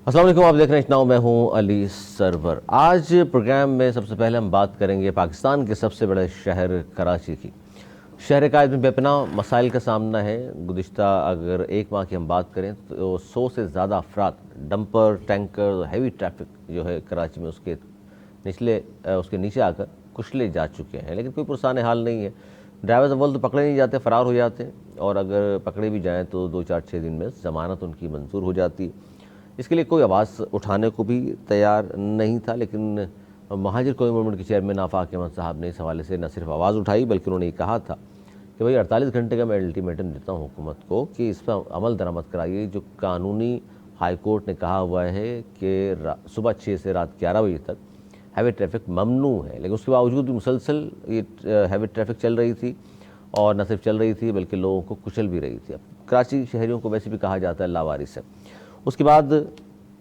अस्सलाम वालेकुम, आप देख रहे हैं इतना मैं हूं अली सरवर। आज प्रोग्राम में सबसे पहले हम बात करेंगे पाकिस्तान के सबसे बड़े शहर कराची की। शहर कायद में बेपनाह मसाइल का सामना है। गुज़िश्ता अगर एक माह की हम बात करें तो 100 से ज़्यादा अफराद डंपर, टैंकर, हैवी ट्रैफिक जो है कराची में उसके नीचे आकर कुचले जा चुके हैं, लेकिन कोई पुरसान हाल नहीं है। ड्राइवर्स अव्वल तो पकड़े नहीं जाते, फ़रार हो जाते हैं, और अगर पकड़े भी जाएँ तो 2-4-6 दिन में ज़मानत उनकी मंजूर हो जाती है। इसके लिए कोई आवाज़ उठाने को भी तैयार नहीं था, लेकिन महाजिर कौमी मूवमेंट के चेयरमैन आफाक अहमद साहब ने इस हवाले से न सिर्फ आवाज़ उठाई बल्कि उन्होंने कहा था कि भाई 48 घंटे का मैं अल्टीमेटम देता हूँ हुकूमत को कि इस पर अमल दरामद कराइए। जो कानूनी हाई कोर्ट ने कहा हुआ है कि सुबह 6 से रात 11 बजे तक हैवी ट्रैफिक ममनू है, लेकिन उसके बावजूद भी मुसलसल ये हैवी ट्रैफिक चल रही थी, और न सिर्फ चल रही थी बल्कि लोगों को कुचल भी रही थी। अब कराची शहरियों को वैसे भी कहा जाता है लावारिस है। उसके बाद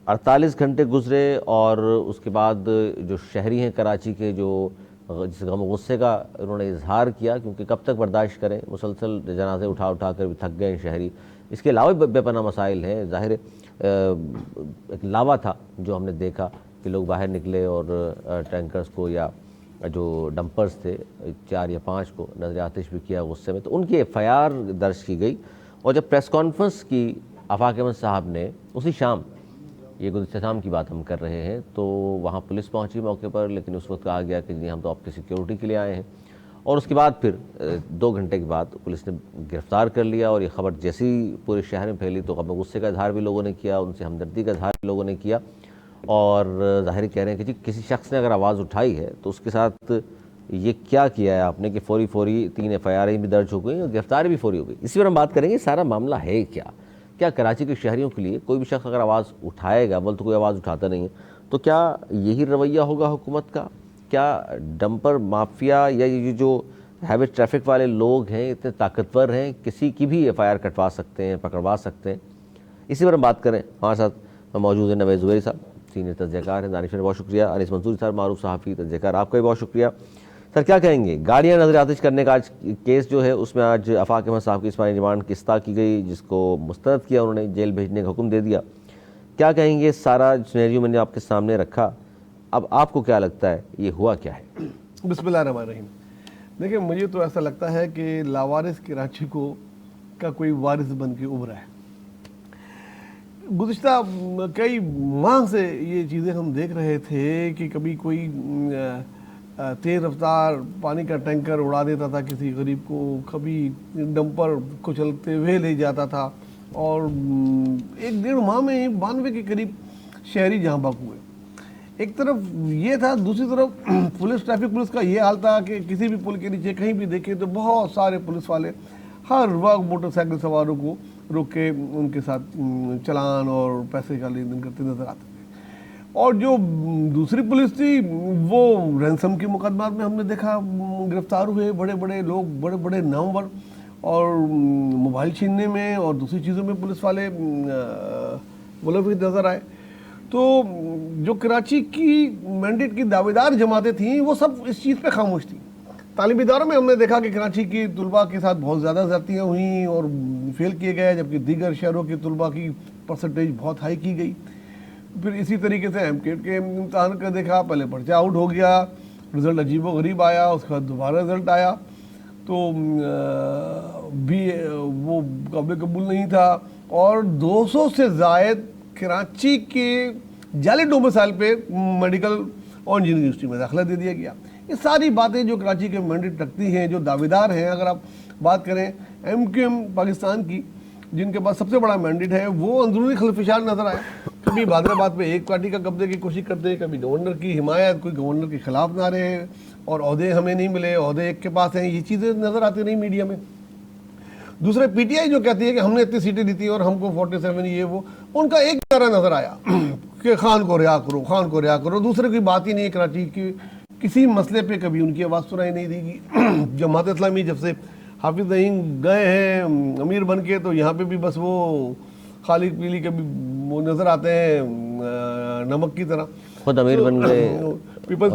48 घंटे गुजरे और उसके बाद जो शहरी हैं कराची के, जो जिस गम गुस्से का उन्होंने इजहार किया, क्योंकि कब तक बर्दाश्त करें, मुसलसल जनाजे उठा उठा कर भी थक गए हैं शहरी। इसके अलावा बेपनाह मसाइल हैं। ज़ाहिर एक लावा था जो हमने देखा कि लोग बाहर निकले और टैंकर्स को या जो डंपर्स थे 4 या 5 को नजर आतिश भी किया गुस्से में, तो उनकी FIR दर्ज की गई। और जब प्रेस कॉन्फ्रेंस की आफाक अहमद साहब ने उसी शाम, ये गुज़िश्ता शाम की बात हम कर रहे हैं, तो वहाँ पुलिस पहुँची मौके पर, लेकिन उस वक्त कहा गया कि जी हम तो आपकी सिक्योरिटी के लिए आए हैं। और उसके बाद फिर 2 घंटे के बाद पुलिस ने गिरफ़्तार कर लिया। और ये ख़बर जैसे ही पूरे शहर में फैली तो गम गुस्से का इजहार भी लोगों ने किया, उनसे हमदर्दी का इजहार भी लोगों ने किया। और ज़ाहिर कह रहे हैं कि जी किसी शख्स ने अगर आवाज़ उठाई है तो उसके साथ ये क्या किया है आपने कि फौरी 3 FIR भी दर्ज हो गई और गिरफ्तारी भी फौरी हो गई। इसी पर हम बात करेंगे सारा मामला है क्या कराची के शहरियों के लिए कोई भी शख्स अगर आवाज़ उठाएगा, बोल तो कोई आवाज़ उठाता नहीं है, तो क्या यही रवैया होगा हुकूमत का? क्या डंपर माफिया या ये जो हैवी ट्रैफिक वाले लोग हैं इतने ताकतवर हैं, किसी की भी FIR कटवा सकते हैं, पकड़वा सकते हैं? इसी पर हम बात करें। हमारे साथ मौजूद है नवेद ज़ुबैरी साहब, सीनियर तजज़ियाकार हैं। दानिश, बहुत शुक्रिया। अनीस मंसूरी साहब, मारूफ सहाफ़ी तजज़ियाकार, आपका भी बहुत शुक्रिया। सर, क्या कहेंगे? गाड़ियाँ नजर आतिश करने का आज केस जो है उसमें आज आफाक अहमद साहब की इस्मानी रिमांड किस्ता की गई, जिसको मुस्तरद किया, उन्होंने जेल भेजने का हुक्म दे दिया। क्या कहेंगे? सारा सिनेरियो मैंने आपके सामने रखा, अब आपको क्या लगता है ये हुआ क्या है? बिस्मिल्लाहिर्रहमानिर्रहीम। देखिए, मुझे तो ऐसा लगता है कि लावारिस कराची को का कोई वारिस बन के उभरा है। गुज़िश्ता कई माह से ये चीज़ें हम देख रहे थे कि कभी कोई तेज़ रफ्तार पानी का टैंकर उड़ा देता था किसी गरीब को, कभी डंपर को चलते हुए ले जाता था, और 1-1.5 माह में 92 के करीब शहरी जहाँ बाक हुए। एक तरफ ये था, दूसरी तरफ ट्रैफिक पुलिस का ये हाल था कि किसी भी पुल के नीचे कहीं भी देखे तो बहुत सारे पुलिस वाले हर वक्त मोटरसाइकिल सवारों को रोक के उनके साथ चलान और पैसे का लेन देन करते नजर आते थे। और जो दूसरी पुलिस थी वो रैंसम के मुकदमात में हमने देखा गिरफ्तार हुए बड़े बड़े लोग, बड़े बड़े नामवर, और मोबाइल छीनने में और दूसरी चीज़ों में पुलिस वाले मुलविस नज़र आए। तो जो कराची की मैंडेट की दावेदार जमातें थीं वो सब इस चीज़ पे खामोश थी। तालीमी इदारों में हमने देखा कि कराची की तुलबा के साथ बहुत ज़्यादा ज़्यादतियाँ हुई और फेल किए गए, जबकि दीगर शहरों की तुलबा की परसेंटेज बहुत हाई की गई। फिर इसी तरीके से MCAT के इम्तहान का देखा, पहले पर्चा आउट हो गया, रिज़ल्ट अजीब व गरीब आया, उसके बाद दोबारा रिज़ल्ट आया तो भी वो काबिल कबूल नहीं था, और 200 से ज़ायद कराची के जाली डोमिसाइल पे मेडिकल और इंजीनियरिंग यूनिवर्सिटी में दाखिला दे दिया गया। ये सारी बातें जो कराची के मैंडेट रखती हैं, जो दावेदार हैं, अगर आप बात करें MQM पाकिस्तान की, जिनके पास सबसे बड़ा मैंडेट है, वो अंदरूनी खलफिशार नजर आए। कभी हैदराबाद पे एक पार्टी का कब्जे की कोशिश करते हैं, कभी गवर्नर की हिमायत, कोई गवर्नर के खिलाफ ना रहे, और ओहदे हमें नहीं मिले, ओहदे एक के पास हैं, ये चीज़ें नज़र आती रही मीडिया में। दूसरे PTI जो कहती है कि हमने इतनी सीटें दी थी और हमको 47 ये वो, उनका एक नारा नज़र आया कि खान को रिहा करो, खान को रिहा करो। दूसरे की बात ही नहीं है कराची की, किसी मसले पे कभी उनकी आवाज़ सुनाई नहीं देगी। जमात इस्लामी जब से हाफिज नईम गए हैं अमीर बन के, तो यहाँ पे भी बस वो खाली पीली कभी वो नज़र आते हैं नमक की तरह, खुद अमीर बन गए। पीपल्स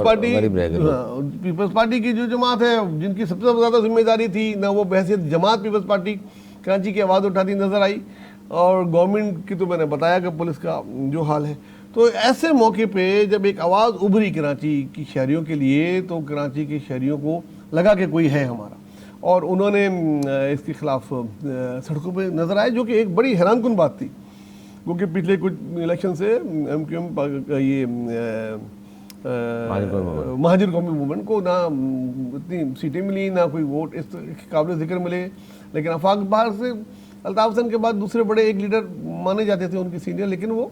पार्टी की जो जमात है, जिनकी सबसे ज़्यादा जिम्मेदारी थी, ना वो बहसियत जमात पीपल्स पार्टी कराची की आवाज़ उठाती नजर आई, और गवर्नमेंट की तो मैंने बताया कि पुलिस का जो हाल है। तो ऐसे मौके पे जब एक आवाज़ उभरी कराची की शहरियों के लिए, तो कराची के शहरियों को लगा कि कोई है हमारा, और उन्होंने इसके खिलाफ सड़कों पे नज़र आए, जो कि एक बड़ी हैरानकुन बात थी, क्योंकि पिछले कुछ इलेक्शन से MQM ये महाजिर कौमी मूवमेंट को ना इतनी सीटें मिली, ना कोई वोट इस काबिल जिक्र मिले। लेकिन आफाक बाहर से अल्ताफ हसन के बाद दूसरे बड़े एक लीडर माने जाते थे उनके सीनियर, लेकिन वो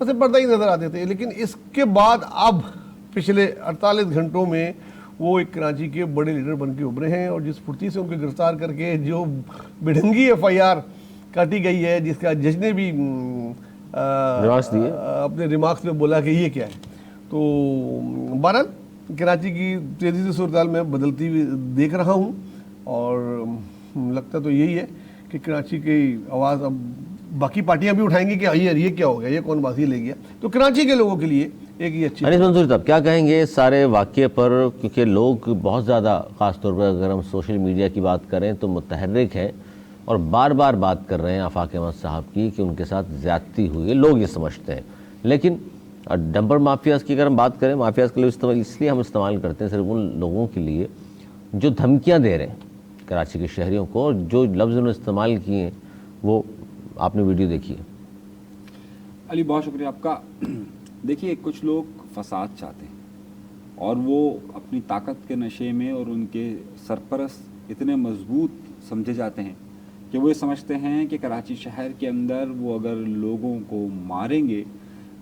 बस पर्दा ही नज़र आते थे। लेकिन इसके बाद अब पिछले 48 घंटों में वो एक कराची के बड़े लीडर बन के उभरे हैं, और जिस फुर्ती से उनको गिरफ्तार करके जो बेढंगी FIR काटी गई है, जिसका जज ने भी अपने रिमार्क्स में बोला कि ये क्या है। तो बहरहाल कराची की तेज़ी से सूरत में बदलती हुई देख रहा हूँ, और लगता तो यही है कि कराची की आवाज़ अब बाकी पार्टियां भी उठाएंगी कि ये क्या हो गया, ये कौन बाजी ले गया। तो कराची के लोगों के लिए एक ही अच्छी। अनीस मंसूरी साहब क्या कहेंगे इस सारे वाक़े पर, क्योंकि लोग बहुत ज़्यादा ख़ासतौर पर अगर हम सोशल मीडिया की बात करें तो मुतहर्रिक हैं और बार बार बात कर रहे हैं आफाक अहमद साहब की कि उनके साथ ज़्यादती हुई है, लोग ये समझते हैं। लेकिन डंपर माफियाज़ की अगर हम बात करें, माफियाज़ के लिए इसलिए हम इस्तेमाल करते हैं सिर्फ उन लोगों के लिए जो धमकियाँ दे रहे हैं कराची के शहरियों को, और जो लफ्ज़ उन्होंने इस्तेमाल किए हैं वो आपने वीडियो देखी है। अली बहुत शुक्रिया आपका। देखिए, कुछ लोग फसाद चाहते हैं और वो अपनी ताकत के नशे में और उनके सरपरस्त इतने मजबूत समझे जाते हैं कि वो ये समझते हैं कि कराची शहर के अंदर वो अगर लोगों को मारेंगे,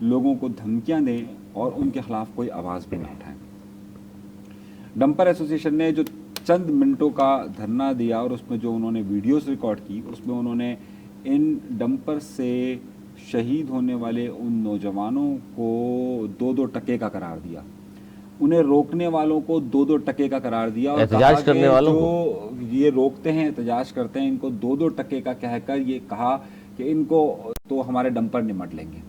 लोगों को धमकियां दें और उनके ख़िलाफ़ कोई आवाज़ भी ना उठाएं। डंपर एसोसिएशन ने जो चंद मिनटों का धरना दिया और उसमें जो उन्होंने वीडियोस रिकॉर्ड की, उसमें उन्होंने इन डंपर से शहीद होने वाले उन नौजवानों को 2-2 टके का करार दिया, उन्हें रोकने वालों को 2-2 टके का करार दिया, और एहतजाज करने वालों को ये रोकते हैं, एहतजाज करते हैं, इनको 2-2 टके का कहकर ये कहा कि इनको तो हमारे डंपर निमट लेंगे।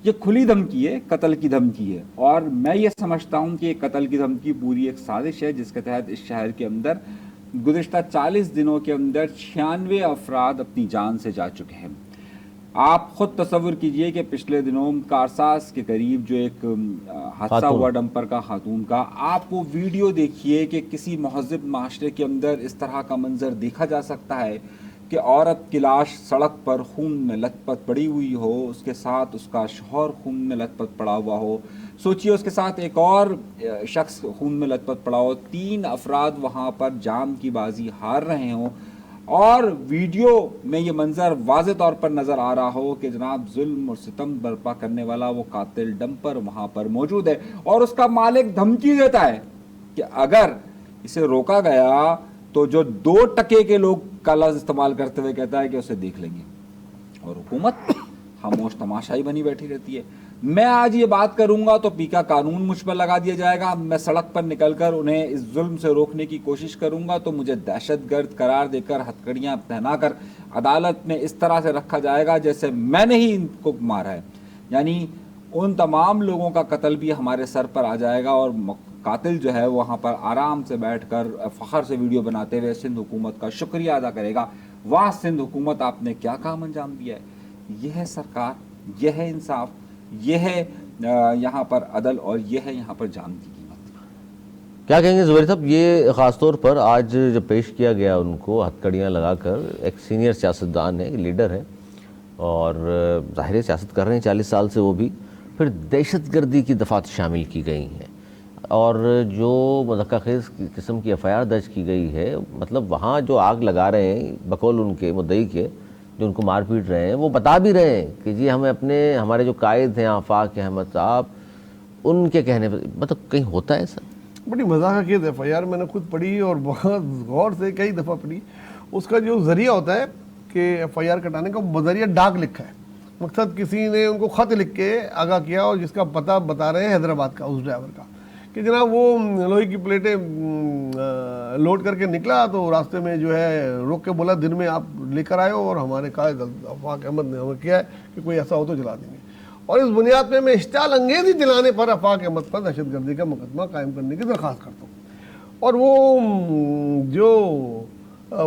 ये खुली धमकी है, कत्ल की धमकी है, और मैं ये समझता हूँ कि कत्ल की धमकी पूरी एक साजिश है जिसके तहत इस शहर के अंदर गुज़िश्ता 40 दिनों के अंदर 96 अफराद अपनी जान से जा चुके हैं। आप खुद तसव्वुर कीजिए कि पिछले दिनों कारसास के करीब जो एक हादसा हुआ डंपर का, खातून का, आप वो वीडियो देखिए कि किसी महज़िब माशरे के अंदर इस तरह का मंजर देखा जा सकता है कि औरत की लाश सड़क पर खून में लथपथ पड़ी हुई हो, उसके साथ उसका शौहर खून में लथपथ पड़ा हुआ हो, सोचिए उसके साथ एक और शख्स खून में लथपथ पड़ा हो, 3 अफराद वहाँ पर जाम की बाजी हार रहे हों, और वीडियो में ये मंजर वाज़े तौर पर नज़र आ रहा हो कि जनाब जुल्म और सितम बर्पा करने वाला वो कातिल डंपर वहाँ पर मौजूद है, और उसका मालिक धमकी देता है कि अगर इसे रोका गया तो जो 2 टके के लोग का लफ्ज़ इस्तेमाल करते हुए कहता है कि उसे देख लेंगे, और हुकूमत खामोश तमाशाई बनी बैठी रहती है। मैं आज ये बात करूंगा तो पीका कानून मुझ पर लगा दिया जाएगा, मैं सड़क पर निकलकर उन्हें इस जुल्म से रोकने की कोशिश करूंगा तो मुझे दहशतगर्द करार देकर हथकड़ियां पहनाकर अदालत में इस तरह से रखा जाएगा जैसे मैंने ही इनको मारा है। यानी उन तमाम लोगों का कत्ल भी हमारे सर पर आ जाएगा, और कातिल जो है वहाँ पर आराम से बैठकर फ़ख्र से वीडियो बनाते हुए सिंध हुकूमत का शुक्रिया अदा करेगा, वाह सिंध हुकूमत आपने क्या काम अंजाम दिया है। यह है सरकार, यह है इंसाफ, यह है यहाँ पर अदल, और यह है यहाँ पर जान की कीमत। क्या कहेंगे ज़ुबैर साहब, ये ख़ासतौर पर आज जब पेश किया गया उनको हथकड़ियाँ लगाकर, एक सीनियर सियासतदान है, एक लीडर है और ज़ाहिर सियासत कर रहे हैं 40 साल से वो भी, फिर दहशतगर्दी की दफ़ात शामिल की गई हैं और जो मज़क्क़ाख़ेज़ किस्म की FIR दर्ज की गई है, मतलब वहाँ जो आग लगा रहे हैं बकौल उनके मुद्दई के, जो उनको मार पीट रहे हैं, वो बता भी रहे हैं कि जी हमें हमारे जो कायद हैं आफाक अहमद साहब, उनके कहने पर, मतलब कहीं होता है ऐसा? बड़ी मज़ाक़ FIR मैंने खुद पढ़ी और बहुत गौर से कई दफ़ा पढ़ी। उसका जो ज़रिया होता है कि FIR कटाने का, बज़रिया डाक लिखा है, मकसद किसी ने उनको ख़त लिख के आगाह किया और जिसका पता बता रहे हैं हैदराबाद का, उस ड्राइवर का, कि जनाब वो लोहे की प्लेटें लोड करके निकला तो रास्ते में जो है रोक के बोला दिन में आप लेकर आए हो और हमारे कायद आफाक अहमद ने हमें किया है कि कोई ऐसा हो तो जला देंगे। और इस बुनियाद पे मैं इश्ताल अंगेज़ी दिलाने पर आफाक अहमद पर दहशतगर्दी का मुकदमा कायम करने की दरख्वास्त करता हूँ। और वो जो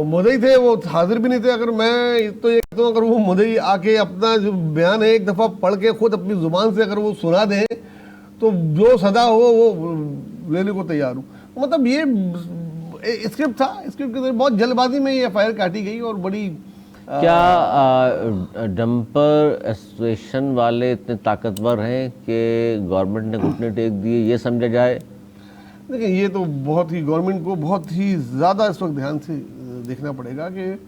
मुद्दई थे वो हाजिर भी नहीं थे। अगर मैं तो ये तो अगर वो मोदी आके अपना जो बयान है एक दफ़ा पढ़ के खुद अपनी ज़ुबान से अगर वो सुना दें तो जो सदा हो वो लेने को तैयार हूँ। मतलब ये स्क्रिप्ट था, स्क्रिप्ट के बहुत जल्दबाजी में ये FIR काटी गई और बड़ी क्या डंपर एसोसिएशन वाले इतने ताकतवर हैं कि गवर्नमेंट ने घुटने टेक दिए, ये समझा जाए? देखिए ये तो बहुत ही गवर्नमेंट को बहुत ही ज़्यादा इस वक्त ध्यान से देखना पड़ेगा कि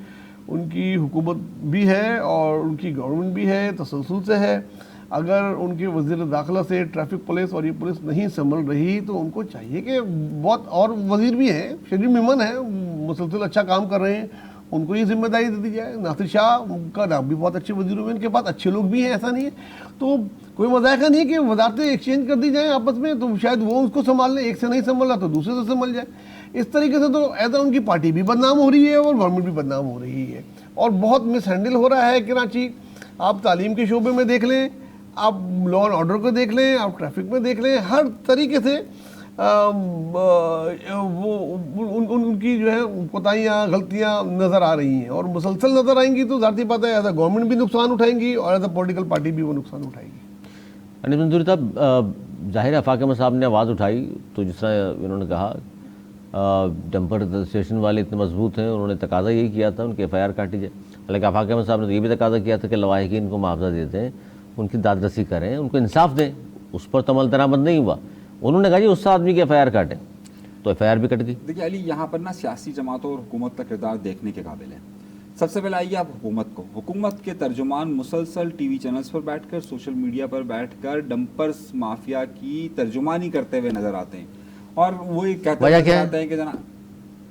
उनकी हुकूमत भी है और उनकी गवर्नमेंट भी है, तसलसल से है। अगर उनके वज़ीर दाखिला से ट्रैफिक पुलिस और ये पुलिस नहीं संभल रही तो उनको चाहिए कि बहुत और वज़ीर भी हैं, शरीफ मेमन है, मुसलसल अच्छा काम कर रहे हैं, उनको ये जिम्मेदारी दे दी जाए। नासिर शाह का नाम भी बहुत अच्छे वज़ीर हुए, इनके पास अच्छे लोग भी हैं, ऐसा नहीं है। तो कोई मजाक नहीं है कि वजारतें एक्सचेंज कर दी जाएँ आपस में, तो शायद वो उसको संभाल लें, एक से नहीं संभाला तो दूसरे से संभल जाए। इस तरीके से तो ऐसा उनकी पार्टी भी बदनाम हो रही है और गवर्नमेंट भी बदनाम हो रही है और बहुत मिसहैंडल हो रहा है कराची। आप तालीम के शोबे में देख लें, आप लॉ एंड ऑर्डर को देख लें, आप ट्रैफिक में देख लें, हर तरीके से वो उनकी जो है कोताहियाँ गलतियाँ नज़र आ रही हैं और मुसलसल नज़र आएंगी तो ज़ाहिर बात है एज अ गवर्नमेंट भी नुकसान उठाएंगी और एज अ पॉलिटिकल पार्टी भी वो नुकसान उठाएगी। अनिल मंसूरी साहब, जाहिर है आफाक अहमद साहब ने आवाज़ उठाई तो जिस तरह उन्होंने कहा डंपर एसोसिएशन वाले इतने मजबूत हैं, उन्होंने तकाजा यही किया था उनके FIR काटी जाए। हालांकि आफाक अहमद साहब ने तो ये भी तकाजा किया था कि लवाहिकीन को मुआवजा दे दें, उनकी दादरसी करें, उनको इंसाफ दें। उस पर तो अमल दरामद नहीं हुआ। उन्होंने कहा जी उस आदमी की FIR काटें, तो FIR भी कट गई। देखिए अली, यहाँ पर ना सियासी जमातों और हुकूमत का किरदार देखने के काबिल है। सबसे पहले आइए आप हुकूमत के तर्जुमान मुसलसल टीवी चैनल्स पर बैठकर, सोशल मीडिया पर बैठकर डंपर्स माफिया की तर्जुमानी करते हुए नजर आते हैं और वो ये कहते हैं कि जना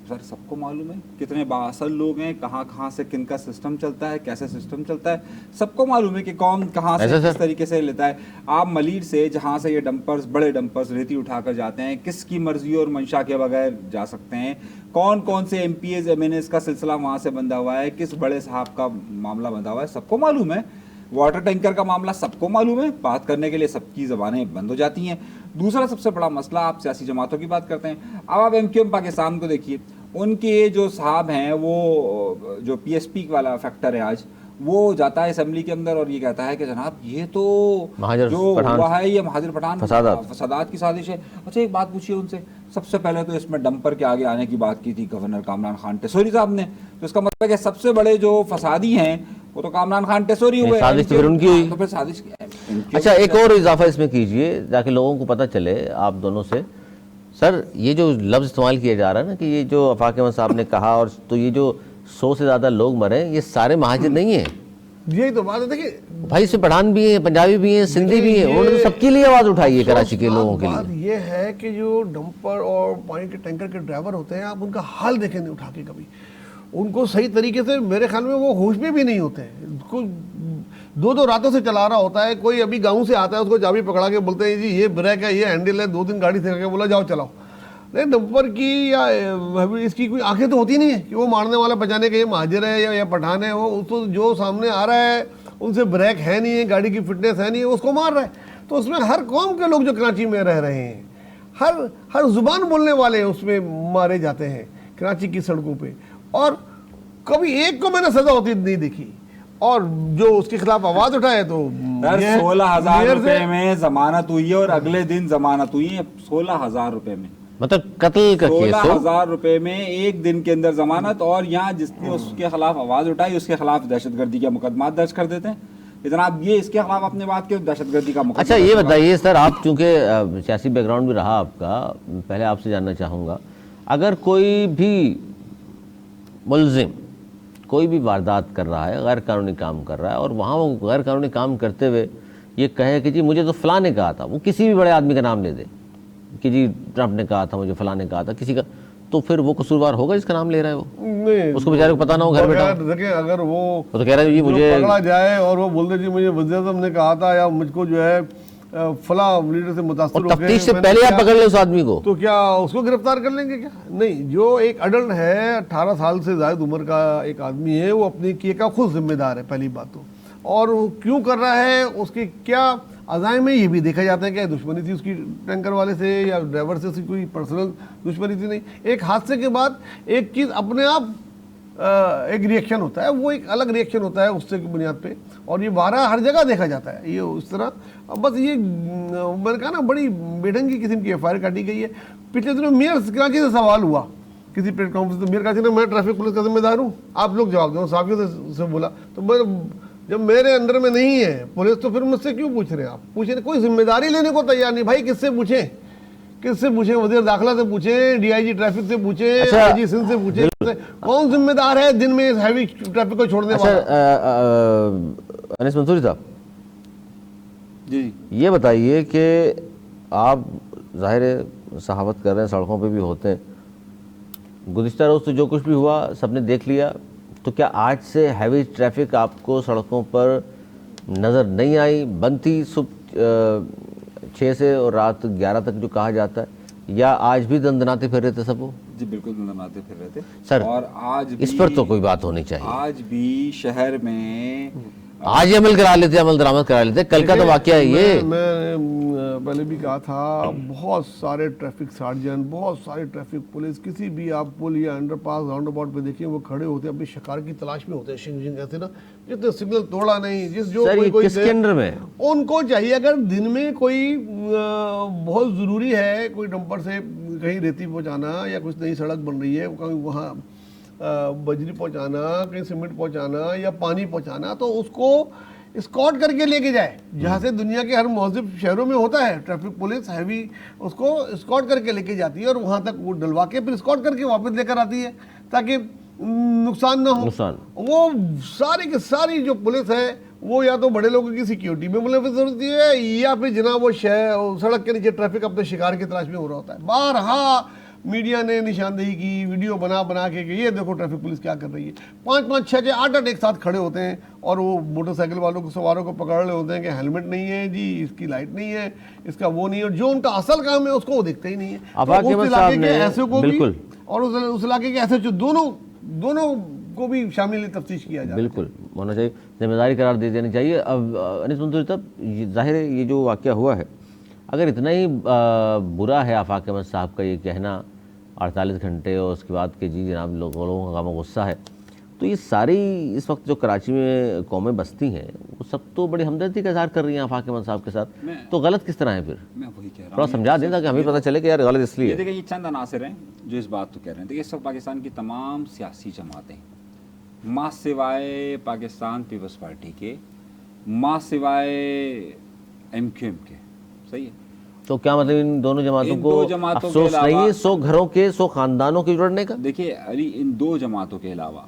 सर सबको मालूम है कितने बाअसल लोग हैं, कहाँ कहाँ से किनका सिस्टम चलता है, कैसे सिस्टम चलता है, सबको मालूम है कि कौन कहाँ से किस तरीके से लेता है। आप मलीर से जहाँ से ये डंपर्स, बड़े डंपर्स रेती उठाकर जाते हैं, किसकी मर्जी और मंशा के बगैर जा सकते हैं, कौन कौन से MPs MNAs का सिलसिला वहाँ से बंधा हुआ है, किस बड़े साहब का मामला बंधा हुआ है, सबको मालूम है। वाटर टैंकर का मामला सबको मालूम है, बात करने के लिए सबकी ज़बानें बंद हो जाती हैं। दूसरा सबसे बड़ा मसला, आप सियासी जमातों की बात करते हैं, अब आप MQM पाकिस्तान को देखिए, उनके जो साहब हैं वो जो PSP वाला फैक्टर है आज, वो जाता है असेंबली के अंदर और ये कहता है कि जनाब ये तो जो हुआ है ये महाजिर पठान फसादात की साजिश है। अच्छा एक बात पूछिए उनसे, सबसे पहले तो इसमें डंपर के आगे आने की बात की थी गवर्नर कामरान खान टेसोरी साहब ने, तो इसका मतलब है सबसे बड़े जो फसादी हैं वो तो कामरान खान टेसोरी हुए, साजिश तो फिर उनकी हुई। तो फिर साजिश अच्छा एक और इजाफा इसमें कीजिए ताकि लोगों को पता चले आप दोनों से। सर ये जो लफ्ज़ इस्तेमाल किया जा रहा है ना कि ये जो आफाक अहमद साहब ने कहा, और तो ये जो 100 से ज़्यादा लोग मरे, ये सारे महाजिर नहीं हैं। यही तो बात है। देखिए भाई इसमें पठान भी हैं, पंजाबी भी हैं, सिंधी भी हैं, उन्होंने तो सबके लिए आवाज़ उठाई है कराची के लोगों के लिए। ये है कि जो डंपर और पानी के टैंकर के ड्राइवर होते हैं, आप उनका हाल देखें नहीं उठा के कभी, उनको सही तरीके से मेरे ख्याल में वो होश में भी नहीं होते हैं। उसको 2-2 रातों से चला रहा होता है, कोई अभी गाँव से आता है उसको चाबी पकड़ा के बोलते हैं जी ये ब्रेक है, ये हैंडल है, 2 दिन गाड़ी से बोला जाओ चलाओ। नहीं डंपर की या इसकी कोई आंखें तो होती नहीं है कि वो मारने वाला बचाने के ये महाजिर है या पठान है, वो उसको जो सामने आ रहा है उनसे ब्रेक है नहीं है, गाड़ी की फिटनेस है नहीं है, उसको मार रहा है। तो उसमें हर कौम के लोग जो कराची में रह रहे हैं, हर जुबान बोलने वाले उसमें मारे जाते हैं कराची की सड़कों पे, और कभी एक को मैंने सजा होती नहीं देखी। और जो उसके खिलाफ आवाज उठाए तो 16,000 रुपए में जमानत हुई है और अगले दिन जमानत हुई है 16,000 रुपए में, मतलब कत्ल का केस 16,000 रुपए में एक दिन के अंदर जमानत। और यहाँ जिसने उसके खिलाफ आवाज उठाई उसके खिलाफ दहशतगर्दी का मुकदमा दर्ज कर देते हैं। जनाब ये इसके खिलाफ आपने बात की, दहशतगर्दी का मुकदमा। अच्छा ये बताइए सर, आप चूंकि सियासी बैकग्राउंड भी रहा आपका, पहले आपसे जानना चाहूँगा, अगर कोई भी मुलजिम कोई भी वारदात कर रहा है, गैर कानूनी काम कर रहा है, और वहाँ वो गैर कानूनी काम करते हुए ये कहे कि जी मुझे तो फलां ने कहा था, वो किसी भी बड़े आदमी का नाम ले दे कि जी ट्रंप ने कहा था, मुझे फलां ने कहा था किसी का, तो फिर वो कसूरवार होगा जिसका नाम ले रहा है वो? नहीं, उसको बेचारे को पता ना हो घर बैठा। देखिए अगर वो तो कह रहा है जी मुझे पकड़ा जाए और वो बोलते जी मुझे वज़ीर आज़म ने कहा था या मुझको जो है फला लीडर से मुतासिर हो गए, तफ्तीश से पहले आप पकड़ ले उस आदमी को, तो क्या उसको गिरफ्तार कर लेंगे क्या? नहीं, जो एक अडल्ट है 18 साल से ज़्यादा उम्र का एक आदमी है, वो अपने किए का खुद जिम्मेदार है पहली बात तो, और वो क्यों कर रहा है उसकी क्या अज़ाइम में ये भी देखा जाता है कि दुश्मनी थी उसकी टैंकर वाले से या ड्राइवर से उसकी कोई पर्सनल दुश्मनी थी नहीं। एक हादसे के बाद एक चीज़ अपने आप एक रिएक्शन होता है, वो एक अलग रिएक्शन होता है उससे की बुनियाद पे, और ये 12 हर जगह देखा जाता है ये उस तरह। अब बस ये मैंने कहा ना, बड़ी बेढंगी किस्म की FIR काटी गई है। पिछले दिनों मेयर कराची से सवाल हुआ किसी प्रेस कॉन्फ्रेंस में, मेयर कराची ने, मैं ट्रैफिक पुलिस का जिम्मेदार हूँ, आप लोग जवाब दो, साफियों से बोला। तो मैं, जब मेरे अंडर में नहीं है पुलिस तो फिर मुझसे क्यों पूछ रहे हैं आप? पूछे, कोई जिम्मेदारी लेने को तैयार नहीं भाई। किससे पूछें, किससे पूछें? वजीर दाखिला से पूछें, DIG ट्रैफिक से पूछें, अच्छा, IG सिंध से पूछें, कौन जिम्मेदार है दिन में इस हैवी ट्रैफिक को छोड़ने वाला? अनीस मंसूरी साहब जी, ये बताइए कि आप जाहिर है सहावत कर रहे हैं, सड़कों पे भी होते हैं, गुज़िश्ता रोज़ तो जो कुछ भी हुआ सबने देख लिया, तो क्या आज से हैवी ट्रैफिक आपको सड़कों पर नज़र नहीं आई? बंद थी सुबह 6 से और रात 11 तक जो कहा जाता है, या आज भी दंदनाते फिर रहे थे सब वो? जी बिल्कुल दंदनाते फिर रहे थे सर, और आज भी, इस पर तो कोई बात होनी चाहिए। आज भी शहर में आज ही अमल करा लेते, अमल दरामद करा लेते। कल का तो वाकया है ये। मैं पहले भी कहा था, बहुत सारे ट्रैफिक सार्जन, बहुत सारे ट्रैफिक पुलिस, किसी भी आप पुल या अंडरपास राउंड अबाउट पे देखिए, वो खड़े होते हैं अपने शिकार की तलाश में होते हैं। शिंग कहते हैं ना, जिसने सिग्नल तोड़ा नहीं, जिस जो सर, कोई किसके अंडर में उनको चाहिए, अगर दिन में कोई बहुत ज़रूरी है, कोई डंपर से कहीं रेती पहुँचाना या कुछ नई सड़क बन रही है, कहीं वहाँ बजरी पहुंचाना, कहीं सीमेंट पहुंचाना या पानी पहुंचाना, तो उसको स्कॉट करके लेके जाए, जहाँ से दुनिया के हर मौजूद शहरों में होता है ट्रैफिक पुलिस हैवी, उसको स्कॉट करके लेके जाती है और वहाँ तक वो डलवा के फिर स्कॉट करके वापस लेकर आती है, ताकि नुकसान ना हो। वो सारी की सारी जो पुलिस है वो या तो बड़े लोगों की सिक्योरिटी में मुलविस होती है, या फिर जनाब वो सड़क के नीचे ट्रैफिक अपने शिकार की तलाश में हो रहा होता है। बारहा मीडिया ने निशानदेही की, वीडियो बना के ये देखो ट्रैफिक पुलिस क्या कर रही है। 5-5, 6-6, 8-8 एक साथ खड़े होते हैं और वो मोटरसाइकिल वालों को, सवारों को पकड़ रहे होते हैं कि हेलमेट नहीं है जी, इसकी लाइट नहीं है, इसका वो नहीं है, और जो उनका असल काम है उसको वो देखते ही नहीं है। तो उस इलाके के ऐसे को भी और उस इलाके के ऐसे दोनों को भी शामिल तफ्तीश किया जाए, बिल्कुल होना चाहिए, जिम्मेदारी करार दे देनी चाहिए। अब अनीस मंसूरी साहब, जाहिर है ये जो वाकया हुआ है, अगर इतना ही बुरा है आफाक अहमद साहब का ये कहना 48 घंटे और उसके बाद के जी जनाब लोगों का काम गुस्सा है, तो ये सारी इस वक्त जो कराची में कौमें बसती हैं वो सब तो बड़ी हमदर्दी का इजहार कर रही हैं आफाक अहमद साहब के साथ, तो गलत किस तरह है? फिर मैं वही कह रहा हूँ, थोड़ा समझा दें ताकि हमें पता चले कि यार गलत इसलिए। देखिए, ये चंद अनासर हैं जो इस बात को कह रहे हैं। देखिए, इस वक्त पाकिस्तान की तमाम सियासी जमातें, माँ सिवाय पाकिस्तान पीपल्स पार्टी के, माँ सिवाय MQM के, सही है, तो क्या मतलब इन दोनों जमातों को अफसोस नहीं है 100 घरों के 100 खानदानों के जुड़ने का? देखिए अली, इन दो जमातों के अलावा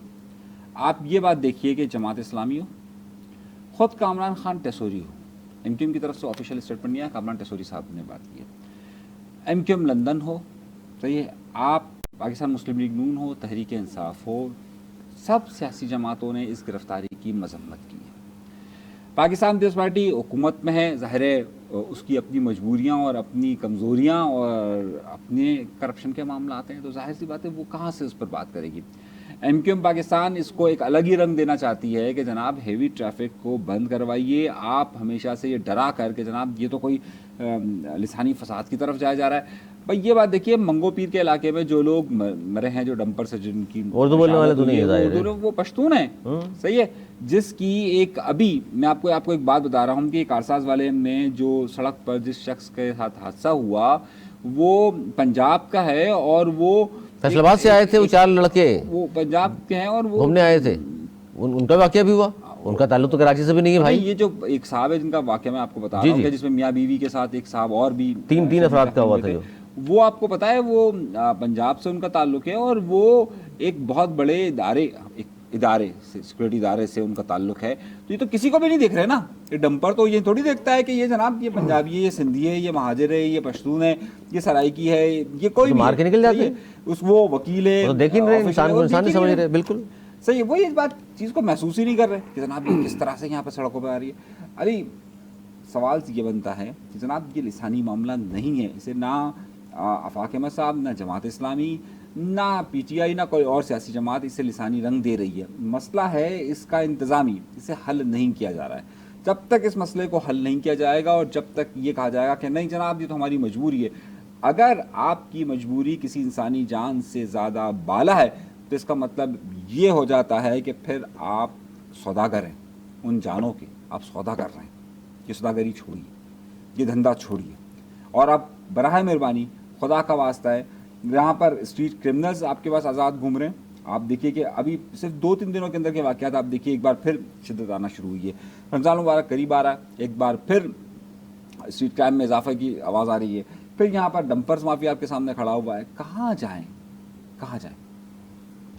आप ये बात देखिए कि जमात इस्लामी हो, खुद कामरान खान टेसोरी हो, MQM की तरफ से ऑफिशियल स्टेटमेंट नहीं आया, कामरान टेसोरी साहब ने बात की है, MQM लंदन हो, सही है, आप पाकिस्तान मुस्लिम लीग नून हो, तहरीक इंसाफ हो, सब सियासी जमातों ने इस गिरफ्तारी की मजम्मत की है। पाकिस्तान पीपल्स पार्टी हुकूमत में है, ज़ाहिर है उसकी अपनी मजबूरियाँ और अपनी कमज़ोरियाँ और अपने करप्शन के मामला आते हैं, तो जाहिर सी बात है वो कहाँ से उस पर बात करेगी। MQM पाकिस्तान इसको एक अलग ही रंग देना चाहती है कि जनाब हेवी ट्रैफिक को बंद करवाइए। आप हमेशा से ये डरा कर के जनाब ये तो कोई लिसानी फसाद की तरफ जाया जा रहा है। भाई ये बात देखिए, मंगो पीर के इलाके में जो लोग मरे हैं, जो डंपर से जिनकी उर्दू बोलने वाले तो नहीं है, वो पश्तून है, सही है, जिसकी एक अभी मैं आपको एक बात बता रहा हूँ कि कारसाज वाले में जो सड़क पर जिस शख्स के साथ हादसा हुआ वो पंजाब का है और वो फैसलाबाद से आए थे, वो 4 लड़के वो पंजाब के हैं और वो घूमने आए थे, उनका वाकया भी हुआ, उनका ताल्लुक तो कराची से भी नहीं है भाई। ये जो एक साहब है जिनका वाकया मैं आपको बता रहा हूँ, जिसमें मियाँ बीवी के साथ एक साहब और भी तीन अफराद का हुआ था, जो वो आपको पता है वो पंजाब से उनका ताल्लुक है और वो एक बहुत बड़े इदारे से, सिक्योरिटी इदारे से उनका ताल्लुक है। तो ये तो किसी को भी नहीं देख रहे ना, ये डंपर तो ये थोड़ी देखता है कि ये जनाब ये पंजाबी है, ये सिंधी है, ये महाजिर है, ये पश्तून है, ये सराइकी है, ये कोई मार के निकल जाते हैं, उस वो वकील है, तो देख ही नहीं रहे, इंसान को इंसान नहीं समझ रहे, बिल्कुल सही है, वो इस बात चीज़ को महसूस ही नहीं कर रहे कि जनाब ये किस तरह से यहाँ पर सड़कों पर आ रही है। अरे सवाल ये बनता है कि जनाब ये लिसानी मामला नहीं है, इसे ना आफाक अहमद साहब, ना जमात इस्लामी, ना PTI, ना कोई और सियासी जमात इसे लिसानी रंग दे रही है। मसला है इसका इंतज़ामी, इसे हल नहीं किया जा रहा है। जब तक इस मसले को हल नहीं किया जाएगा और जब तक ये कहा जाएगा कि नहीं जनाब ये तो हमारी मजबूरी है, अगर आपकी मजबूरी किसी इंसानी जान से ज़्यादा बाला है तो इसका मतलब ये हो जाता है कि फिर आप सौदागर हैं उन जानों के, आप सौदा कर रहे हैं। ये सौदागरी छोड़िए, ये धंधा छोड़िए, और आप बराह मेहरबानी खुदा का वास्ता है, यहाँ पर स्ट्रीट क्रिमिनल्स आपके पास आज़ाद घूम रहे हैं। आप देखिए कि अभी सिर्फ 2-3 दिनों के अंदर के वाक़यात आप देखिए, एक बार फिर शिद्दत आना शुरू हुई है। रमज़ान मुबारक करीब आ रहा है, एक बार फिर स्ट्रीट क्राइम में इजाफा की आवाज़ आ रही है। फिर यहाँ पर डंपर्स माफिया आपके सामने खड़ा हुआ है। कहाँ जाएं, कहाँ जाएं?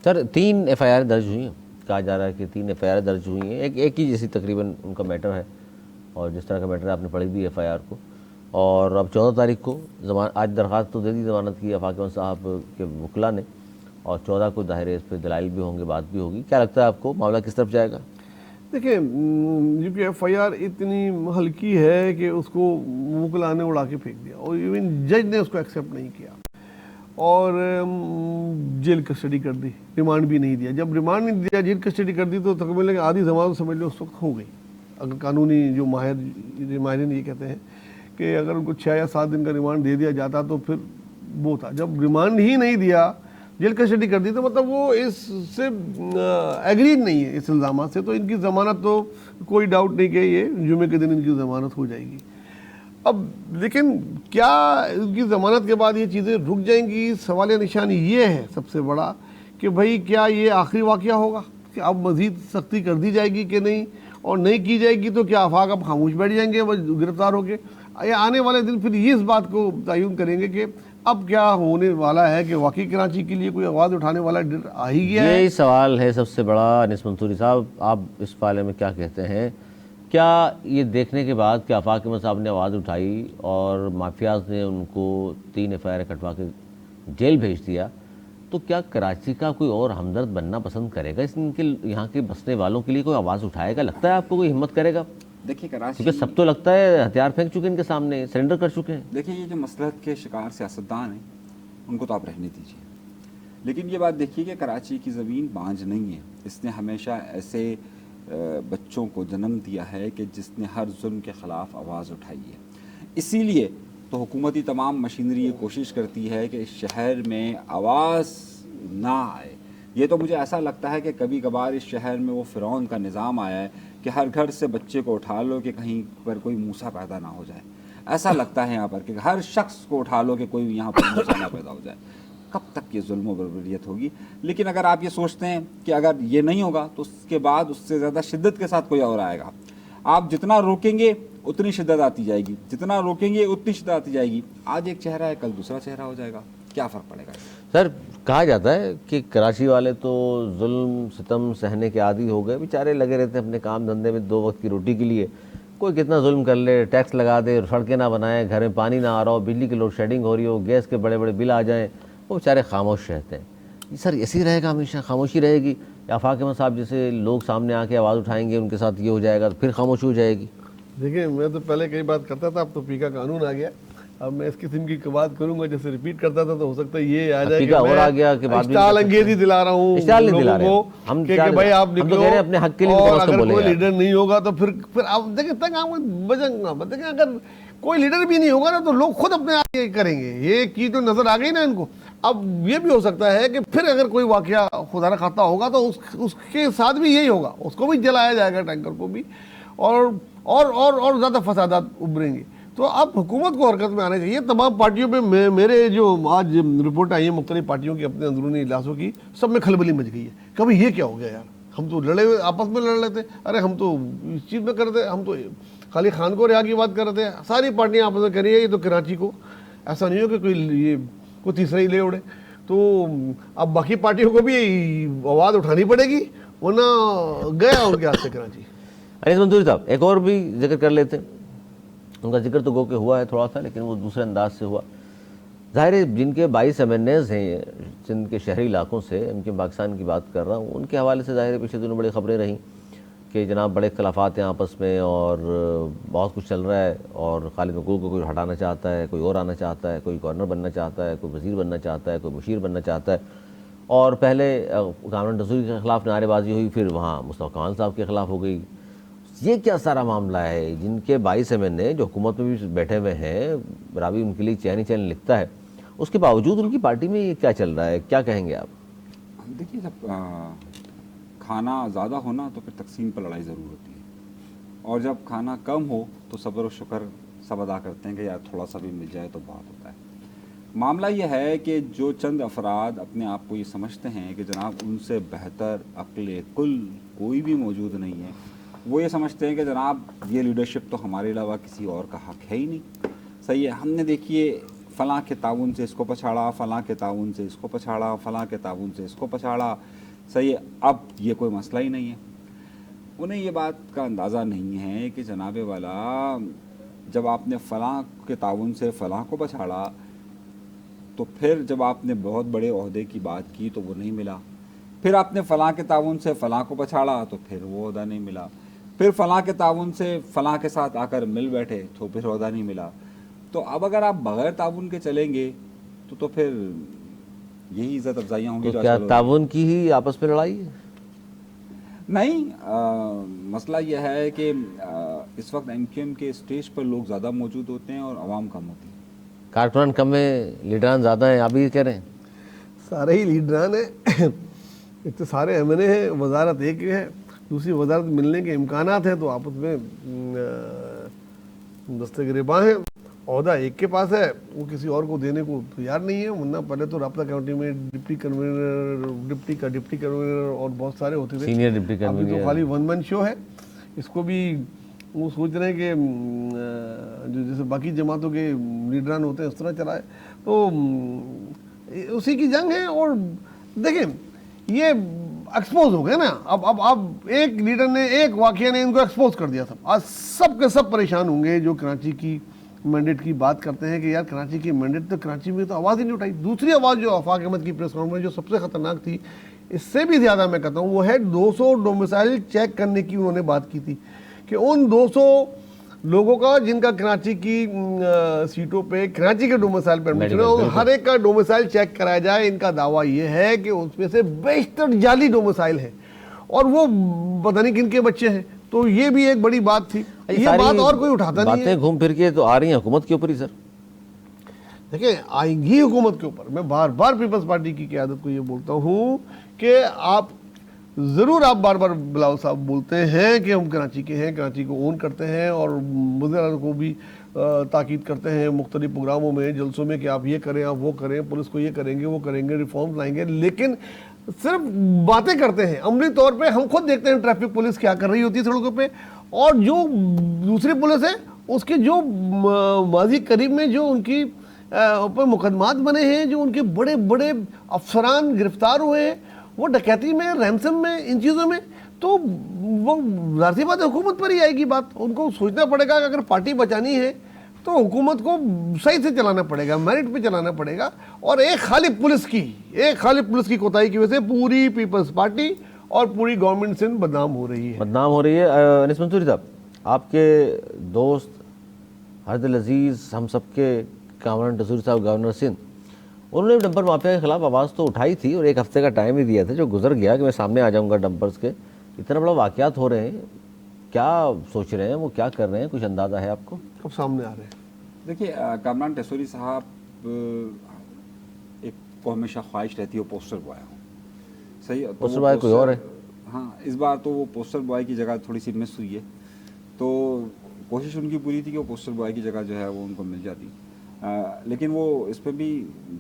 सर 3 एफआईआर दर्ज हुई हैं, कहा जा रहा है कि 3 एफआईआर दर्ज हुई हैं, एक ही जैसी तकरीबन उनका मैटर है, और जिस तरह का मैटर आपने पढ़ी भी एफआईआर को। और अब 14 तारीख को आज दरख्वास्त तो दे दी जमानत की आफाक अहमद साहब के वकला ने, और 14 को ज़ाहिर है इस पर दलाइल भी होंगे, बात भी होगी। क्या लगता है आपको मामला किस तरफ जाएगा? देखिए, क्योंकि एफआईआर इतनी हल्की है कि उसको वकला ने उड़ा के फेंक दिया, और इवन जज ने उसको एक्सेप्ट नहीं किया, और जेल कस्टडी कर दी, रिमांड भी नहीं दिया। जब रिमांड नहीं दिया, जेल कस्टडी कर दी, तो तकरीबन आधी जमानत समझ लो उस वक्त हो गई। अगर कानूनी जो माहिरीन ये कहते हैं कि अगर उनको 6 या 7 दिन का रिमांड दे दिया जाता तो फिर वो था। जब रिमांड ही नहीं दिया, जेल कस्टडी कर दी, तो मतलब वो इससे एग्री नहीं है इस इल्ज़ाम से। तो इनकी ज़मानत तो कोई डाउट नहीं कि ये जुमे के दिन इनकी ज़मानत हो जाएगी। अब लेकिन क्या इनकी ज़मानत के बाद ये चीज़ें रुक जाएंगी? सवाल निशान ये है सबसे बड़ा कि भाई क्या ये आखिरी वाक़या होगा कि अब मज़ीद सख्ती कर दी जाएगी कि नहीं, और नहीं की जाएगी तो क्या आफाक अब खामोश बैठ जाएंगे वो गिरफ्तार होके? या आने वाले दिन फिर ये इस बात को तयन करेंगे कि अब क्या होने वाला है, कि वाकई कराची के लिए कोई आवाज़ उठाने वाला डर आ ही गया है। यही सवाल है सबसे बड़ा। अनीस मंसूरी साहब, आप इस बारे में क्या कहते हैं? क्या ये देखने के बाद कि आफाक अहमद साहब ने आवाज़ उठाई और माफियाज ने उनको 3 एफआईआर कटवा के जेल भेज दिया, तो क्या कराची का कोई और हमदर्द बनना पसंद करेगा? इनके यहाँ के बसने वालों के लिए कोई आवाज़ उठाएगा? लगता है आपको कोई हिम्मत करेगा? देखिए कराची, क्योंकि सब तो लगता है हथियार फेंक चुके हैं इनके सामने, सरेंडर कर चुके हैं। देखिए ये जो मसलहत के शिकार सियासतदान हैं उनको तो आप रहने दीजिए, लेकिन ये बात देखिए कि कराची की ज़मीन बांझ नहीं है। इसने हमेशा ऐसे बच्चों को जन्म दिया है कि जिसने हर जुल्म के ख़िलाफ़ आवाज़ उठाई है। इसीलिए तो हुकूमती तमाम मशीनरी ये कोशिश करती है कि इस शहर में आवाज़ ना आए। ये तो मुझे ऐसा लगता है कि कभी कभार इस शहर में वो फ़िरौन का निज़ाम आया है कि हर घर से बच्चे को उठा लो कि कहीं पर कोई मूसा पैदा ना हो जाए। ऐसा लगता है यहाँ पर कि हर शख्स को उठा लो कि कोई यहाँ पर मूसा ना पैदा हो जाए। कब तक ये जुल्म बर्बरियत होगी? लेकिन अगर आप ये सोचते हैं कि अगर ये नहीं होगा तो उसके बाद उससे ज़्यादा शिद्दत के साथ कोई और आएगा, आप जितना रोकेंगे उतनी शिद्दत आती जाएगी, जितना रोकेंगे उतनी शिद्दत आती जाएगी। आज एक चेहरा है, कल दूसरा चेहरा हो जाएगा, क्या फ़र्क पड़ेगा? सर, कहा जाता है कि कराची वाले तो जुल्म सितम सहने के आदी हो गए, बेचारे लगे रहते हैं अपने काम धंधे में 2 वक्त की रोटी के लिए। कोई कितना जुल्म कर ले, टैक्स लगा दे, सड़कें ना बनाए, घर में पानी ना आ रहा हो, बिजली की लोड शेडिंग हो रही हो, गैस के बड़े बड़े बिल आ जाएं, वो बेचारे खामोश रहते हैं। सर ऐसे ही रहेगा हमेशा? खामोशी रहेगी? या आफाक अहमद साहब जैसे लोग सामने आके आवाज़ उठाएंगे, उनके साथ ये हो जाएगा तो फिर खामोशी हो जाएगी? देखिए, मैं तो पहले कई बात करता था, अब तो पी का कानून आ गया। अब मैं इस किस्म की बात करूंगा जैसे रिपीट करता था तो हो सकता है ये आ जाए कि और आ गया कि मैं स्टाल अंगेजी दिला रहा हूँ लोगों को हम कि भाई आप निकलो, अपने हक के लिए, और अगर कोई लीडर नहीं होगा तो फिर आप देखिए तक आप बचेंगे। देखिए अगर कोई लीडर भी नहीं होगा ना तो लोग खुद अपने आप ये करेंगे। ये की तो नजर आ गई ना इनको। अब ये भी हो सकता है कि फिर अगर कोई वाकया खुदा न खाता होगा तो उसके साथ भी यही होगा, उसको भी जलाया जाएगा, टैंकर को भी, और ज़्यादा फसादात उभरेंगे। तो अब हुकूमत को हरकत में आना चाहिए। तमाम पार्टियों पे मेरे जो आज रिपोर्ट आई है मुख्तलिफ पार्टियों की अपने अंदरूनी इजलासों की, सब में खलबली मच गई है। कभी ये क्या हो गया यार, हम तो लड़े हुए आपस में लड़ रहे थे, अरे हम तो इस चीज़ में कर रहे थे, हम तो खाली खान को रिहा की बात कर रहे थे। सारी पार्टियाँ आपस में करी है, ये तो कराची को ऐसा नहीं हो कि कोई तीसरा ही ले उड़े। तो अब बाकी पार्टियों को भी आवाज़ उठानी पड़ेगी, वरना गया उनके हाथ से कराची। अनीस मंसूरी साहब, एक और भी जिक्र कर लेते हैं। उनका जिक्र तो गो के हुआ है थोड़ा सा, लेकिन वो दूसरे अंदाज से हुआ। ज़ाहिर है जिनके 22 MNAs हैं सिंध के शहरी इलाकों से, उनके पाकिस्तान की बात कर रहा हूँ, उनके हवाले से ज़ाहिर है पिछले दिनों बड़ी ख़बरें रहीं कि जनाब बड़े इख्तलाफात हैं आपस में और बहुत कुछ चल रहा है, और खालिद मकबूल को कोई हटाना चाहता है, कोई और आना चाहता है, कोई गवर्नर बनना चाहता है, कोई वज़ीर बनना चाहता है, कोई मुशीर बनना चाहता है। और पहले कामरान रसूल के ख़िलाफ़ नारेबाजी हुई, फिर वहाँ मुस्तफ़ा कमाल साहब के ख़िलाफ़ हो गई। ये क्या सारा मामला है? जिनके 22 MNA जो हुकूमत में भी बैठे हुए हैं, रावी उनके लिए चैन लिखता है, उसके बावजूद उनकी पार्टी में ये क्या चल रहा है? क्या कहेंगे आप? देखिए, जब खाना ज़्यादा हो ना तो फिर तकसीम पर लड़ाई ज़रूर होती है, और जब खाना कम हो तो सब्र और शुक्र सब अदा करते हैं कि यार थोड़ा सा भी मिल जाए तो बहुत होता है। मामला यह है कि जो चंद अफराद अपने आप को ये समझते हैं कि जनाब उनसे बेहतर अक्ल कुल कोई भी मौजूद नहीं है, वो ये समझते हैं कि जनाब ये लीडरशिप तो हमारे अलावा किसी और का हक है ही नहीं। सही है, हमने देखिए फ़लाँ के ताउन से इसको पछाड़ा, फ़लाँ के ताउन से इसको पछाड़ा, फ़लाँ के ताउन से इसको पछाड़ा। सही है, अब ये कोई मसला ही नहीं है। उन्हें ये बात का अंदाज़ा नहीं है कि जनाब वाला जब आपने फ़लाँ के ताउन से फ़लाँ को पछाड़ा तो फिर जब आपने बहुत बड़े ओहदे की बात की तो वो नहीं मिला, फिर आपने फ़लाँ के ताउन से फ़लाँ को पछाड़ा तो फिर वो ओहदा नहीं मिला, फिर फ़लाँ के ताउन से फ़लाँ के साथ आकर मिल बैठे तो फिर ओहदा नहीं मिला। तो अब अगर आप बग़ैर ताउन के चलेंगे तो फिर यही इज़्ज़त अफजाइयाँ होंगी। तो क्या ताउन की ही आपस में लड़ाई है? नहीं, मसला यह है कि इस वक्त एमक्यूएम के स्टेज पर लोग ज़्यादा मौजूद होते हैं और आवाम कम होती है। कारकुनान कम है, लीडरान ज़्यादा हैं, आप ये कह रहे हैं? सारे ही लीडरान हैं। एक तो सारे एमएनए हैं, वजारत एक है, दूसरी वजारत मिलने के इम्कानात हैं, तो आपस में दस्ते गिरेबां हैं। ओहदा एक के पास है, वो किसी और को देने को तैयार नहीं है, वरना पहले तो राब्ता कमेटी में डिप्टी कन्वीनर और बहुत सारे होते थे, सीनियर डिप्टी अभी कन्वीनर। तो खाली वन मैन शो है। इसको भी वो सोच रहे हैं कि जो जैसे बाकी जमातों के लीडरान होते हैं उस तरह चलाए, तो उसी की जंग है। और देखें ये एक्सपोज हो गया ना, अब एक लीडर ने, एक वाकया ने इनको एक्सपोज कर दिया। सब आज सब के सब परेशान होंगे जो कराची की मैंडेट की बात करते हैं कि यार कराची की मैंडेट, तो कराची में तो आवाज़ ही नहीं उठाई। दूसरी आवाज़ जो आफाक अहमद की प्रेस कॉन्फ्रेंस जो सबसे खतरनाक थी, इससे भी ज़्यादा मैं कहता हूँ, वो है 200 डोमिसाइल चेक करने की उन्होंने बात की थी कि उन 200 लोगों का जिनका कराची की सीटों पे कराची के डोमिसाइल पर एडमिशन है, हर एक का डोमिसाइल चेक कराया जाए। इनका दावा ये है कि उसमें से बेशतर जाली डोमिसाइल है और वो पता नहीं किन के बच्चे हैं। तो ये भी एक बड़ी बात थी। ये बात और कोई उठाता नहीं है। बातें घूम फिर के तो आ रही हैं हुकूमत के ऊपर ही सर। देखिए आएंगी हुकूमत के ऊपर। मैं बार बार पीपल्स पार्टी की क़यादत को ये बोलता हूँ कि आप ज़रूर, आप बार बार बिलावल साहब बोलते हैं कि हम कराची के हैं, कराची को ओन करते हैं, और वज़ीर को भी ताकीद करते हैं मुख्तलिफ प्रोग्रामों में, जलसों में कि आप ये करें, आप वो करें, पुलिस को ये करेंगे, वो करेंगे, रिफॉर्म लाएंगे, लेकिन सिर्फ बातें करते हैं। अमली तौर पे हम खुद देखते हैं ट्रैफिक पुलिस क्या कर रही होती है सड़कों पे, और जो दूसरी पुलिस है उसके जो माजी करीब में जो उनकी ऊपर मुकदमात बने हैं, जो उनके बड़े बड़े अफसरान गिरफ्तार हुए हैं, वो डकैती में, रैंसम में, इन चीज़ों में, तो वो ज़ाहिर बात है हुकूमत पर ही आएगी बात। उनको सोचना पड़ेगा कि अगर पार्टी बचानी है तो हुकूमत को सही से चलाना पड़ेगा, मेरिट पे चलाना पड़ेगा। और एक खाली पुलिस की कोताही की वजह से पूरी पीपल्स पार्टी और पूरी गवर्नमेंट सिंध बदनाम हो रही है। अनिस मंसूरी साहब, आपके दोस्त हरदिल अजीज़, हम सबके कामरान टसूरी साहब गवर्नर सिंध, उन्होंने डंपर माफिया के खिलाफ आवाज़ तो उठाई थी और एक हफ्ते का टाइम ही दिया था जो गुजर गया कि मैं सामने आ जाऊंगा डंपर्स के। इतना बड़ा वाक़यात हो रहे हैं, क्या सोच रहे हैं, वो क्या कर रहे हैं, कुछ अंदाज़ा है आपको? अब सामने आ रहे हैं। देखिए कामरान टसूरी साहब, एक को हमेशा ख्वाहिश रहती है वो पोस्टर बॉय हो, सही है, तो पोस्टर बॉय कोई और है। हाँ, इस बार तो वो पोस्टर बॉय की जगह थोड़ी सी मिस हुई है, तो कोशिश उनकी पूरी थी कि वो पोस्टर बॉय की जगह जो है वो उनको मिल जाती। लेकिन वो इस पर भी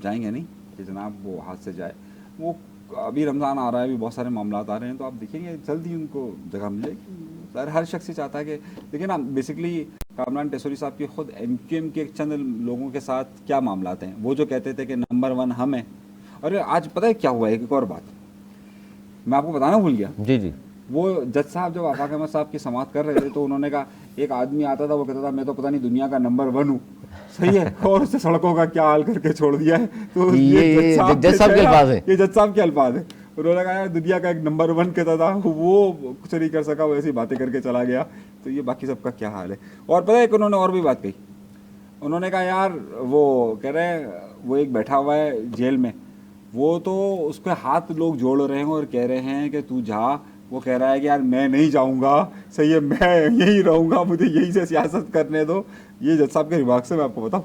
जाएंगे नहीं कि जनाब वो हाथ से जाए। वो अभी रमज़ान आ रहा है, अभी बहुत सारे मामला आ रहे हैं, तो आप देखेंगे जल्द ही उनको जगह मिल जाएगी। हर शख्स ही चाहता है कि, देखिए ना, बेसिकली कामरान टसूरी साहब की खुद एमक्यूएम के चंद लोगों के साथ क्या मामला हैं, वो जो कहते थे कि नंबर 1 हम हैं। और आज पता है क्या हुआ है, एक और बात मैं आपको बताना भूल गया। जी। वो जज साहब जब आफाक अहमद साहब की समाअत कर रहे थे तो उन्होंने कहा, एक आदमी आता था वो कहता था मैं तो पता नहीं दुनिया का नंबर 1 हूँ, सही है, और उससे सड़कों का क्या हाल करके छोड़ दिया है। तो ये जज साहब के अल्फाज है, ये जज साहब के अल्फाज है। उन्होंने कहा यार दुनिया का एक नंबर 1 कहता था, वो कुछ नहीं कर सका, वो ऐसी बातें करके चला गया, तो ये बाकी सबका क्या हाल है। और पता है कि उन्होंने और भी बात कही, उन्होंने कहा यार वो कह रहे हैं वो एक बैठा हुआ है जेल में, वो तो उसके हाथ लोग जोड़ रहे हैं और कह रहे हैं कि तू जा, वो कह रहा है कि यार मैं नहीं जाऊंगा, सही है, मैं यहीं रहूंगा, मुझे यहीं से सियासत करने दो। ये जज साहब के रिमार्क से मैं आपको बताऊं,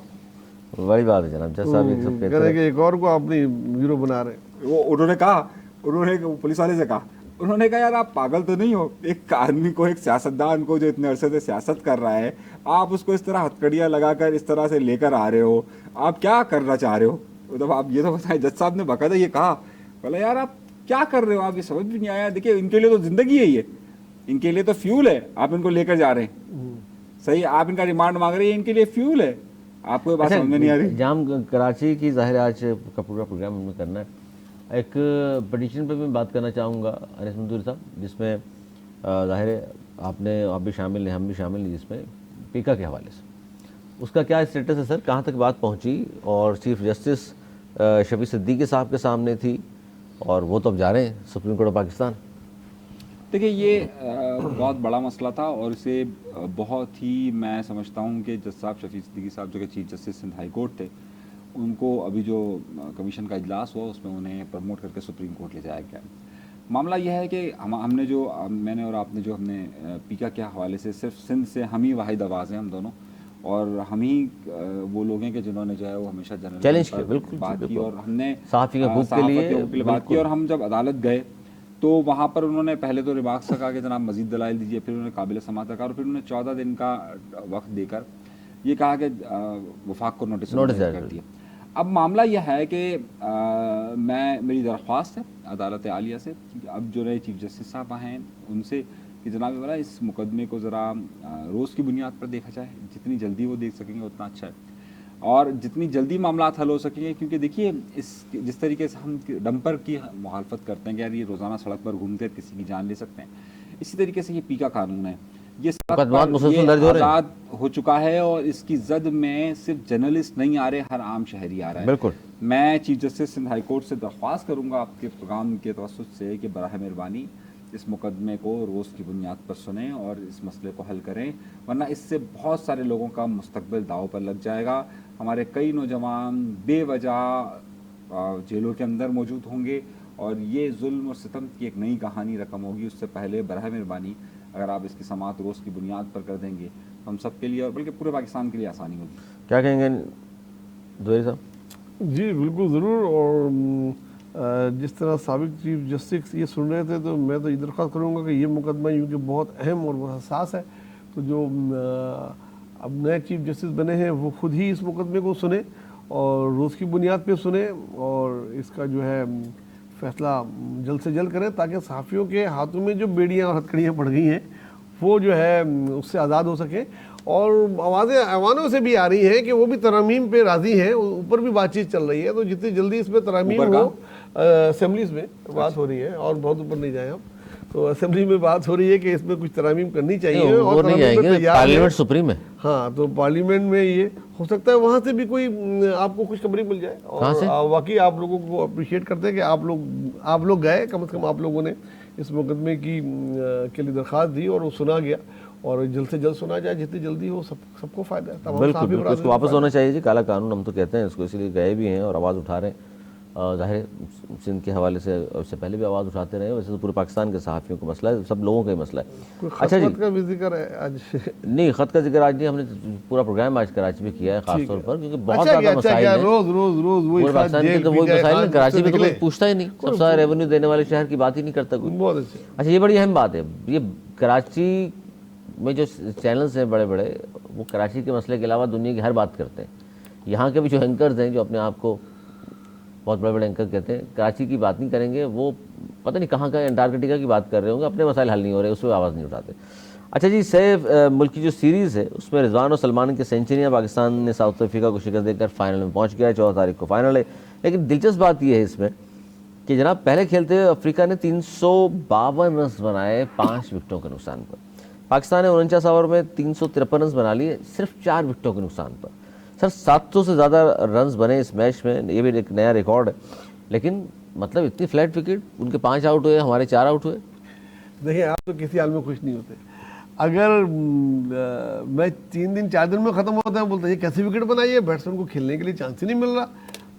बड़ी बात है जनाब, जज साहब कह रहे हैं कि एक और को अपनी हीरो बना रहे। वो उन्होंने कहा, उन्होंने पुलिस वाले से कहा, उन्होंने कहा यार आप पागल तो नहीं हो, एक आदमी को, एक सियासतदान को जो इतने अरसे से सियासत कर रहा है, आप उसको इस तरह हथकड़ियाँ लगाकर इस तरह से लेकर आ रहे हो, आप क्या करना चाह रहे हो? मतलब आप ये तो बताएं। जज साहब ने बाकायदा ये कहा, बोला यार आप क्या कर रहे हो, आप ये समझ भी नहीं आया। देखिए इनके लिए तो जिंदगी है, ये इनके लिए तो फ्यूल है, आप इनको लेकर जा रहे हैं, सही, आप इनका रिमांड मांग रहे हैं, इनके लिए फ्यूल है। आपको ये बात समझ में नहीं आ रही? जाम कराची की जाहिर आज का पूरा प्रोग्राम हमें करना है। एक पटिशन पे मैं बात करना चाहूँगा अनिस मंसूरी साहब, जिसमें जाहिर है आप भी शामिल हैं, हम भी शामिल हैं, जिसमें पीका के हवाले से उसका क्या स्टेटस है सर, कहाँ तक बात पहुँची? और चीफ जस्टिस शफी सिद्दीकी साहब के सामने थी और वो तो अब जा रहे हैं सुप्रीम कोर्ट ऑफ पाकिस्तान। देखिए ये बहुत बड़ा मसला था और इसे बहुत ही, मैं समझता हूँ कि जज साहब शफी सिद्दीकी साहब जो कि chief justice Sindh high court थे, उनको अभी जो कमीशन का इजलास हुआ उसमें उन्हें प्रमोट करके सुप्रीम कोर्ट ले जाया गया। मामला यह है कि हमने जो, मैंने और आपने जो, हमने पीका के हवाले से सिर्फ सिंध से हम ही वाहिद आवाज़ हैं, हम दोनों, और हम ही वो लोग हैं कि जिन्होंने जो है वो हमेशा चैलेंज बात की और हमने सहाफ़ी के हकूक़ के लिए बात की। और हम जब अदालत गए तो वहाँ पर उन्होंने पहले तो रिमार्क्स कहा कि जनाब मजीद दलाइल दीजिए, फिर उन्होंने काबिल समाअत रखा और फिर उन्होंने 14 दिन का वक्त देकर ये कहा कि वफाक को नोटिस कर दिया। अब मामला यह है कि मेरी दरख्वास्त है अदालत आलिया से कि अब जो नए चीफ जस्टिस साहब हैं उनसे कि जनाब वाला इस मुकदमे को ज़रा रोज़ की बुनियाद पर देखा जाए, जितनी जल्दी वो देख सकेंगे उतना अच्छा है और जितनी जल्दी मामला हल हो सकेंगे। क्योंकि देखिए जिस तरीके से हम डंपर की मुखालफत करते हैं कि यार ये रोज़ाना सड़क पर घूमते किसी की जान ले सकते हैं, इसी तरीके से ये पीका कानून है, ये आज़ाद हो चुका है और इसकी जद में सिर्फ जर्नलिस्ट नहीं आ रहे, हर आम शहरी आ रहा है। बिल्कुल। मैं chief justice Sindh high court से दरख्वास्त करूंगा आपके प्रोग्राम के तवस्सुत से कि बराह मेहरबानी इस मुकदमे को रोज़ की बुनियाद पर सुनें और इस मसले को हल करें, वरना इससे बहुत सारे लोगों का मुस्तकबिल दाव पर लग जाएगा। हमारे कई नौजवान बेवजह जेलों के अंदर मौजूद होंगे और ये जुल्म और सितम की एक नई कहानी रकम होगी। उससे पहले बराह मेहरबानी अगर आप इसकी समाअत रोज़ की बुनियाद पर कर देंगे तो हम सब के लिए और बल्कि पूरे पाकिस्तान के लिए आसानी होगी। क्या कहेंगे दुबे साहब? जी बिल्कुल ज़रूर। और जिस तरह साबिक चीफ जस्टिस ये सुन रहे थे तो मैं तो ये दरख्वास्त करूँगा कि ये मुकदमा यूँ बहुत अहम और बहुत हसास है, तो जो अब नए चीफ जस्टिस बने हैं वो खुद ही इस मुकदमे को सुने और रोज़ की बुनियाद पे सुने और इसका जो है फैसला जल्द से जल्द करें, ताकि सहाफ़ियों के हाथों में जो बेड़ियाँ और हथकड़ियाँ पड़ गई हैं वो जो है उससे आज़ाद हो सकें। और आवाज़ें ऐवानों से भी आ रही हैं कि वो भी तरमीम पे राज़ी हैं, ऊपर भी बातचीत चल रही है, तो जितनी जल्दी इसमें तरमीम हो, असेंबलीज में बात हो रही है और बहुत ऊपर नहीं जाए हम, तो असेंबली में बात हो रही है कि इसमें कुछ तरमीम करनी चाहिए और पार्लियामेंट सुप्रीम है। हाँ, तो पार्लियामेंट में ये हो सकता है वहाँ से भी कोई आपको खुशखबरी मिल जाए और वाकई आप लोगों को अप्रिशिएट करते हैं कि आप लोग गए, कम से कम आप लोगों ने इस मुकदमे के लिए दरख्वास्त दी और वो सुना गया और जल्द से जल्द सुना जाए, जितनी जल्दी हो सबको फायदा है। बिल्कुल, इसको वापस होना चाहिए जी, काला कानून हम तो कहते हैं इसको, इसीलिए गए भी हैं और आवाज़ उठा रहे हैं। जाहिर सिंध के हवाले से उससे पहले भी आवाज़ उठाते रहे, वैसे तो पूरे पाकिस्तान के सहाफ़ियों का मसला है, सब लोगों का ही मसला है। अच्छा जी, का भी जिक्र है आज? नहीं, ख़त का जिक्र आज नहीं, हमने पूरा प्रोग्राम आज कराची में किया है खासतौर पर, क्योंकि बहुत ज़्यादा मसाइल हैं पूरे पाकिस्तान के, तो वही मसाइल है। कराची में तो कोई पूछता ही नहीं, सबसे ज़्यादा रेवेन्यू देने वाले शहर की बात ही नहीं करता कोई। बहुत अच्छे। अच्छा, ये बड़ी अहम बात है, ये कराची में जो चैनल्स हैं बड़े बड़े, वो कराची के मसले के अलावा दुनिया की हर बात करते हैं। यहाँ के भी जो एंकर्स हैं, जो अपने आप को बहुत बड़े बड़े एंकर कहते हैं, कराची की बात नहीं करेंगे, वो पता नहीं कहाँ का अंटार्कटिका की बात कर रहे होंगे, अपने मसाइल हल नहीं हो रहे, उस पर आवाज़ नहीं उठाते। अच्छा जी, सैफ मुल्क की जो सीरीज़ है उसमें रिजवान और सलमान के सेंचुरियाँ, पाकिस्तान ने साउथ अफ्रीका को शिकस्त देकर फाइनल में पहुँच गया है, 14 तारीख को फाइनल है। लेकिन दिलचस्प बात यह है इसमें कि जनाब पहले खेलते हुए अफ्रीका ने 352 रन बनाए 5 विकेटों के नुकसान पर। पाकिस्तान ने 49 ओवर में 353 रन बना लिए सिर्फ 4 विकेटों के नुकसान पर। सर 700 से ज़्यादा रन्स बने इस मैच में, ये भी एक नया रिकॉर्ड है। लेकिन मतलब इतनी फ्लैट विकेट, उनके 5 आउट हुए, हमारे 4 आउट हुए। देखिए, आप तो किसी हाल में खुश नहीं होते। अगर मैच 3 दिन 4 दिन में ख़त्म होता है, बोलते हैं ये कैसी विकेट बनाई है, बैट्समैन को खेलने के लिए चांस ही नहीं मिल रहा।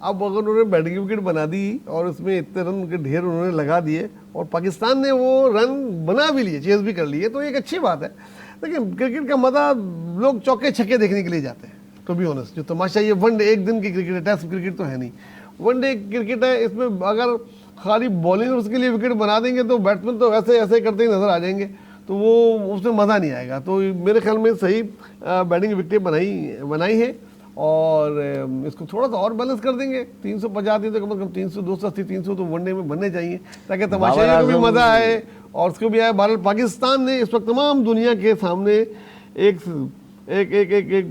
अब अगर उन्होंने बैटिंग विकेट बना दी और उसमें इतने रन के ढेर उन्होंने लगा दिए और पाकिस्तान ने वो रन बना भी लिए, चेस भी कर लिए, तो एक अच्छी बात है। लेकिन क्रिकेट का मज़ा लोग चौके छक्के देखने के लिए जाते हैं, टू बी ऑनेस्ट। जो तमाशा ये वनडे, एक दिन की क्रिकेट है, टेस्ट क्रिकेट तो है नहीं, वनडे क्रिकेट है। इसमें अगर खाली बॉलिंग उसके लिए विकेट बना देंगे तो बैट्समैन तो ऐसे ऐसे करते ही नजर आ जाएंगे, तो वो उसमें मज़ा नहीं आएगा। तो मेरे ख्याल में सही बैटिंग विकेट बनाई है, और इसको थोड़ा सा और बैलेंस कर देंगे। 350 नहीं तो कम से कम 300, 280, 300 तो वनडे में बनने चाहिए, ताकि तमाशाई को भी मज़ा आए और उसको भी आए। भारत पाकिस्तान ने इस वक्त तमाम दुनिया के सामने एक एक एक एक, एक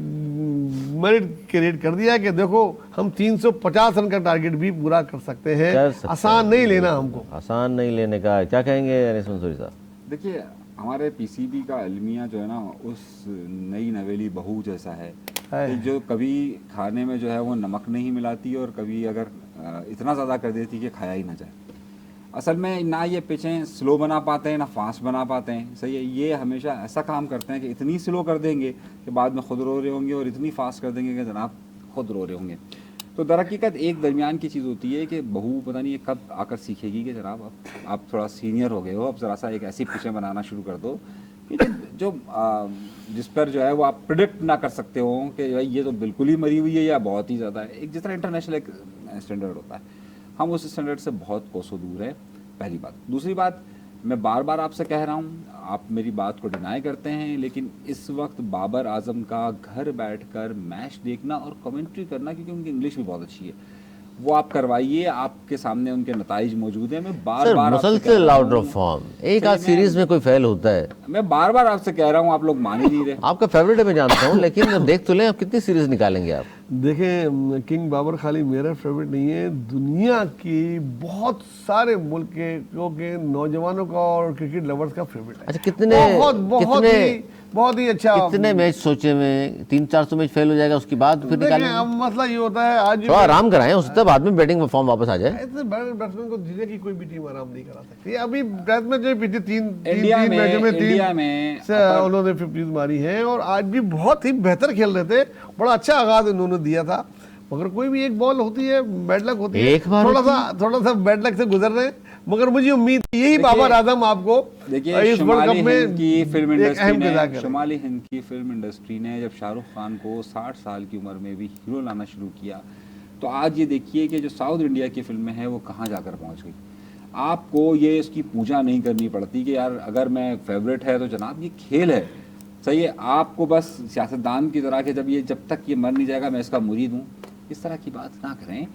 मेरिट क्रिएट कर दिया है कि देखो हम 350 रन का टारगेट भी पूरा कर सकते हैं। आसान नहीं लेना हमको, आसान नहीं लेने का। क्या कहेंगे अनीस मंसूरी साहब? देखिए, हमारे पीसीबी का अलमिया जो है ना, उस नई नवेली बहू जैसा है कि जो कभी खाने में जो है वो नमक नहीं मिलाती और कभी अगर इतना ज़्यादा कर देती कि खाया ही ना जाए। असल में ना ये पिचें स्लो बना पाते हैं ना फास्ट बना पाते हैं, सही है। ये हमेशा ऐसा काम करते हैं कि इतनी स्लो कर देंगे कि बाद में खुद रो रहे होंगे और इतनी फास्ट कर देंगे कि जनाब खुद रो रहे होंगे। तो दरअकीकत एक दरमियान की चीज़ होती है कि बहू पता नहीं ये कब आकर सीखेगी कि जनाब अब आप थोड़ा सीनियर हो गए हो, अब ज़रा सा एक ऐसी पिचें बनाना शुरू कर दो कि जो जिस पर जो है वो आप प्रिडिक्ट ना कर सकते हो कि भाई ये तो बिल्कुल ही मरी हुई है या बहुत ही ज़्यादा है। एक जिस तरह इंटरनेशनल एक स्टैंडर्ड होता है, हम उस स्टैंडर्ड से बहुत कोसों दूर है, पहली बात। दूसरी बात, मैं बार बार आपसे कह रहा हूँ, आप मेरी बात को डिनाई करते हैं, लेकिन इस वक्त बाबर आजम का घर बैठकर मैच देखना और कमेंट्री करना, क्योंकि उनकी इंग्लिश भी बहुत अच्छी है, वो आप करवाइए। आपके सामने उनके नताइज मौजूद हैं। मैं बार बार मुसलसल आउट ऑफ फॉर्म, एक आध सीरीज में कोई फेल होता है। मैं बार बार आपसे कह रहा हूँ, आप लोग मान ही नहीं रहे। आपका फेवरेट है मैं जानता हूँ, लेकिन देख तो लें आप कितनी सीरीज निकालेंगे आप। देखें, किंग बाबर खाली मेरा फेवरेट नहीं है, दुनिया की बहुत सारे मुल्क के नौजवानों का और क्रिकेट लवर्स का फेवरेट है। अच्छा, कितने बहुत ही अच्छा। कितने मैच सोचे में? 300-400 मैच फेल हो जाएगा, उसके बाद फिर निकालेंगे। अब मसला ये होता है, आज थोड़ा आराम कराएं, उससे बाद में बैटिंग फॉर्म वापस आ जाए। ऐसे बैट्समैन को जीने की कोई भी टीम आराम नहीं करा सकती। अभी बैट्समैन जो पिछले तीन इंडिया मैचों में में उन्होंने 50 मारी है और आज भी बहुत ही बेहतर खेल रहे थे। बड़ा अच्छा आगाज उन्होंने दिया था, मगर कोई भी एक बॉल होती है, बैड लक होती है, थोड़ा सा बैड लक से गुजर रहे हैं। मगर मुझे उम्मीद यही बाबर आजम आपको देखिए, इस वर्ल्ड कप में की फिल्म इंडस्ट्री शुमाली हिंद की फिल्म इंडस्ट्री ने जब शाहरुख खान को 60 साल की उम्र में भी हीरो लाना शुरू किया, तो आज ये देखिए कि जो साउथ इंडिया की फिल्में हैं वो कहाँ जाकर पहुँच गई। आपको ये इसकी पूजा नहीं करनी पड़ती कि यार अगर मैं फेवरेट है तो जनाब ये खेल है, सही है। आपको बस सियासतदान की तरह के जब तक ये मर नहीं जाएगा मैं इसका मुरीद हूँ, इस तरह की बात ना करें,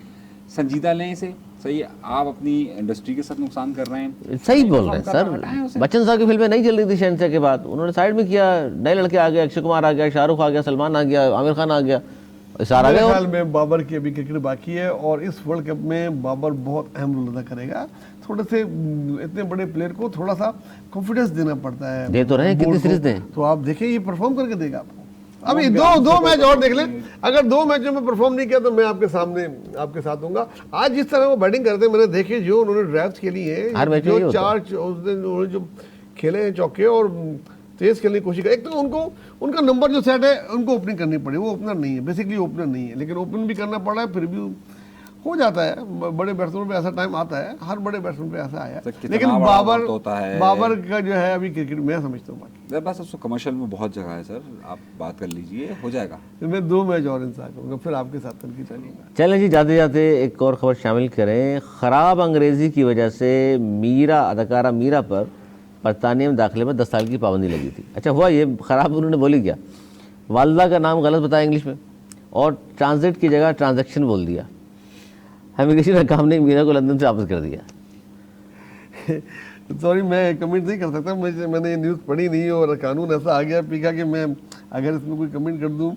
संजीदा लें इसे, सही है। आप अपनी इंडस्ट्री के साथ नुकसान कर रहे हैं। सही बोल रहे हैं सर। बच्चन साहब की फिल्में नहीं चल रही थी शहंशाह के बाद, उन्होंने साइड में किया, नए लड़के आ गए, अक्षय कुमार आ गया, शाहरुख आ गया, सलमान आ गया, आमिर खान आ गया, सारा मेरे ख्याल में बाबर की अभी क्रिकेट बाकी है और इस वर्ल्ड कप में बाबर बहुत अहम रोल अदा करेगा। थोड़े से इतने बड़े प्लेयर को थोड़ा सा कॉन्फिडेंस देना पड़ता है। दे तो रहे हैं, कितनी सीरीज दें, तो आप देखिए ये परफॉर्म करके देगा आपको। अभी दो मैच और देख लें, अगर 2 मैचों में परफॉर्म नहीं किया तो मैं आपके सामने आपके साथ दूंगा। आज जिस तरह वो बैटिंग करते हैं, मैंने देखे जो उन्होंने ड्राइव्स खेली है, जो 4 उस दिन उन्होंने जो खेले हैं चौके और तेज खेलने की कोशिश कर, एक तो उनका नंबर जो सेट है उनको ओपनिंग करनी पड़ी, वो ओपनर नहीं है, बेसिकली ओपनर नहीं है, लेकिन ओपन भी करना पड़ा है, फिर भी हो जाता है। बड़े बैट्समैन पे ऐसा टाइम आता है, हर बड़े बैट्समैन पे ऐसा आया, लेकिन बाबर का जो है अभी क्रिकेट मैं समझता हूँ बाकी बस उसको कमर्शियल में बहुत जगह है सर, आप बात कर लीजिए, हो जाएगा। मैं 2 मैच और इंतजार करूँगा, फिर आपके साथ तनकीद चलूँगा। चलें जी, जाते जाते एक और खबर शामिल करें। ख़राब अंग्रेज़ी की वजह से अदाकारा मीरा पर बरतानिया में दाखिले में 10 साल की पाबंदी लगी थी। अच्छा हुआ ये ख़राब उन्होंने बोली क्या, वालदा का नाम गलत बताया इंग्लिश में और ट्रांजिट की जगह ट्रांजैक्शन बोल दिया। इमिग्रेशन का काम नहीं, मीरा को लंदन से वापस कर दिया। सॉरी, मैं कमेंट नहीं कर सकता, मैंने ये न्यूज़ पढ़ी नहीं और कानून ऐसा आ गया पीका कि मैं अगर इसमें कोई कमेंट कर दूं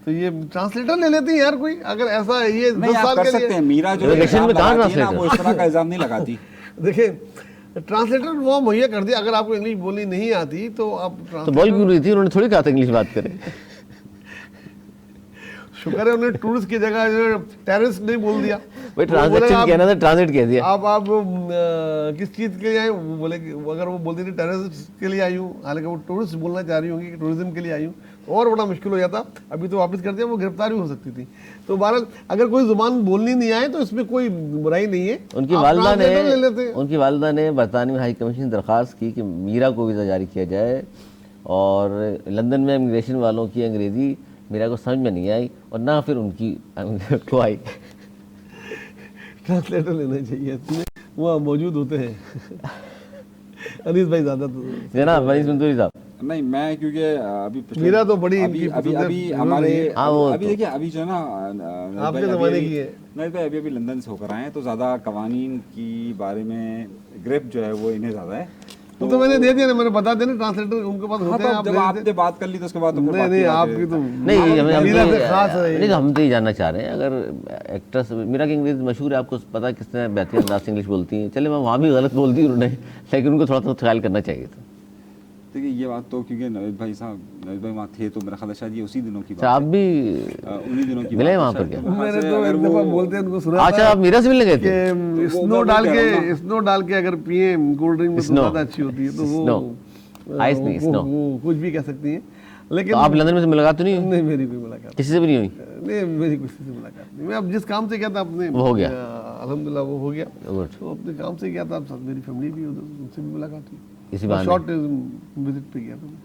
तो ये ट्रांसलेटर ले लेती है यार कोई, अगर ऐसा है ये 10 साल के लिए। मीरा जो इलेक्शन में कहाँ ट्रांसलेटर, वो इस तरह का इल्जाम नहीं लगाती। देखिए, ट्रांसलेटर वो मुहैया कर दिया, अगर आपको इंग्लिश बोलनी नहीं आती तो आप तो बोल क्यों रही थी, उन्होंने थोड़ी कहा था इंग्लिश बात करें। शुक्र है उन्होंने टूरिस्ट की जगह टेररिस्ट नहीं बोल दिया। भाई ट्रांजैक्शन कहना था, ट्रांजिट कह दिया। आप किस चीज़ के लिए आए, वो बोले अगर वो बोलती थी टेररिस्ट के लिए आई हूँ, हालांकि वो टूरिस्ट बोलना चाह रही होंगी कि टूरिज्म के लिए आई हूँ, और बड़ा मुश्किल हो जाता। अभी तो वापस कर दिया, वो गिरफ्तार भी हो सकती थी। तो बहरहाल अगर कोई जुबान बोलनी नहीं आए तो इसमें कोई बुराई नहीं है। उनकी वालदा ने बरतानिया हाई कमीशन दरख्वास्त की कि मीरा को वीज़ा जारी किया जाए, और लंदन में इमिग्रेशन वालों की अंग्रेज़ी मीरा को समझ में नहीं आई और ना फिर उनकी को आई। ट्रांसलेटर लेना चाहिए, वहाँ मौजूद होते हैं। अनीस भाई ज़्यादा तो जनाब मनीष मंसूरी साहब, नहीं मैं क्योंकि अभी मीरा तो बड़ी अभी इनकी अभी पसंद है, अभी हीरो हमारे नहीं है। हाँ, वो अभी तो। देखिए अभी जो है ना आपके ज़माने की है। नहीं भाई अभी लंदन से होकर आए हैं तो ज़्यादा कवानीन की बारे में ग्रिप जो है वो इन्हें ज़्यादा है। तो मैंने दे दिया ना, मैंने बता दिया ना, ट्रांसलेटर उनके पास हाँ, होते तो हैं, आप जब दे आपने देते। बात कर ली तो उसके बाद तो फिर नहीं बात नहीं, की बात आपकी है। तो नहीं हम मीरा से खास है नहीं तो हम तो ये जानना चाह रहे हैं, अगर एक्ट्रेस मीरा की इंग्लिश मशहूर है, आपको पता है किसने बेहतरीन अंदाज से इंग्लिश बोलती हैं। चले वहाँ भी गलत बोलती हैं उन्होंने, लेकिन उनको थोड़ा सा ख्याल करना चाहिए था। देखिए ये बात तो क्योंकि नवीद भाई वहाँ थे तो मेरा ख्याल है शायद ये उसी दिनों की अच्छा बात आप भी है। उन्हीं दिनों की मिले बात है वहाँ पर शायद। क्या? तो मेरे ख्याल मैंने से तो अगर एक दफा वो- बोलते हैं उनको सुना अच्छा था आप मीरा से मिलने गए थे? कि वो स्नो मैं डाल कह रहा हूँ के, स्नो डाल के अगर पिए कोल्ड ड्रिंक में तो स्नो। ज़्यादा अच्छी होती है, तो वो स्नो। आइस नहीं, वो स्नो। कुछ भी कह सकती हैं, तो लेकिन आप लंदन में से मुलाकात तो नहीं हुई? नहीं, मेरी कोई मुलाकात किसी से भी नहीं हुई? नहीं, मेरी किसी से मुलाकात नहीं। मैं अब जिस काम से गया था अपने, वो हो गया? अल्हम्दुलिल्लाह वो हो गया। गुड। तो अपने काम से गया था, साथ मेरी फैमिली भी उधर, उनसे भी मुलाकात हुई। इसी बहाने शॉर्ट विजिट पे गया था मैं।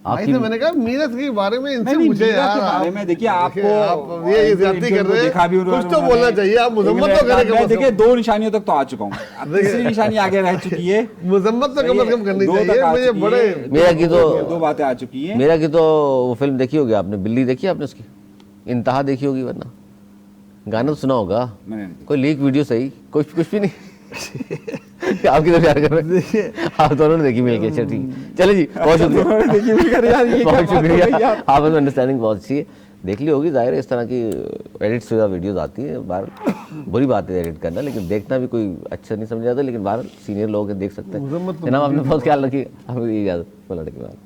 भाई आपकी से मैंने कहा मीरत के बारे में इनसे नहीं, पूछे मीरा यार, के बारे आप- में देखिए आपको आप ये ज्यादती कर रहे देखा भी हैं, उन्होंने- कुछ तो बोलना चाहिए, आप मुजम्मत तो करें कम मैं से देखिए कम। 2 निशानियों तक तो आ चुका हूँ, अब तीसरी निशानी आगे रह चुकी है। मुजम्मत तो कम से कम करनी दो तक चाहिए, आ मुझे चुकी बड़े है, मेरा की तो- 2 बातें आ चुकी हैं। मेरा की तो वो फिल्म देखी होगी आपने, बिल्ली देखी आपने उसकी? इंतहा देखी होगी, वरना गाना तो सुना होगा। मैंने नहीं देखी। कोई लीक वीडियो सही, कुछ भी नहीं। आपकी तो प्यार कर रहे हैं आप दोनों ने देखी मिल के। अच्छा ठीक, चले जी, बहुत शुक्रिया। देखिए भी कर यार, ये क्या बहुत बात हो गई शुक्रिया, यार। आप अंडरस्टैंडिंग बहुत अच्छी है। देख ली होगी, जाहिर है इस तरह की एडिट शुदा वीडियोस आती हैं बाहर। बुरी बात है एडिट करना, लेकिन देखना भी कोई अच्छा नहीं समझ जाता, लेकिन बाहर सीनियर लोग हैं, देख सकते हैं। मुजम्मत तो जनाब आपने बहुत ख्याल रखिए, हमें ये इजाज़त बोलने के बाद।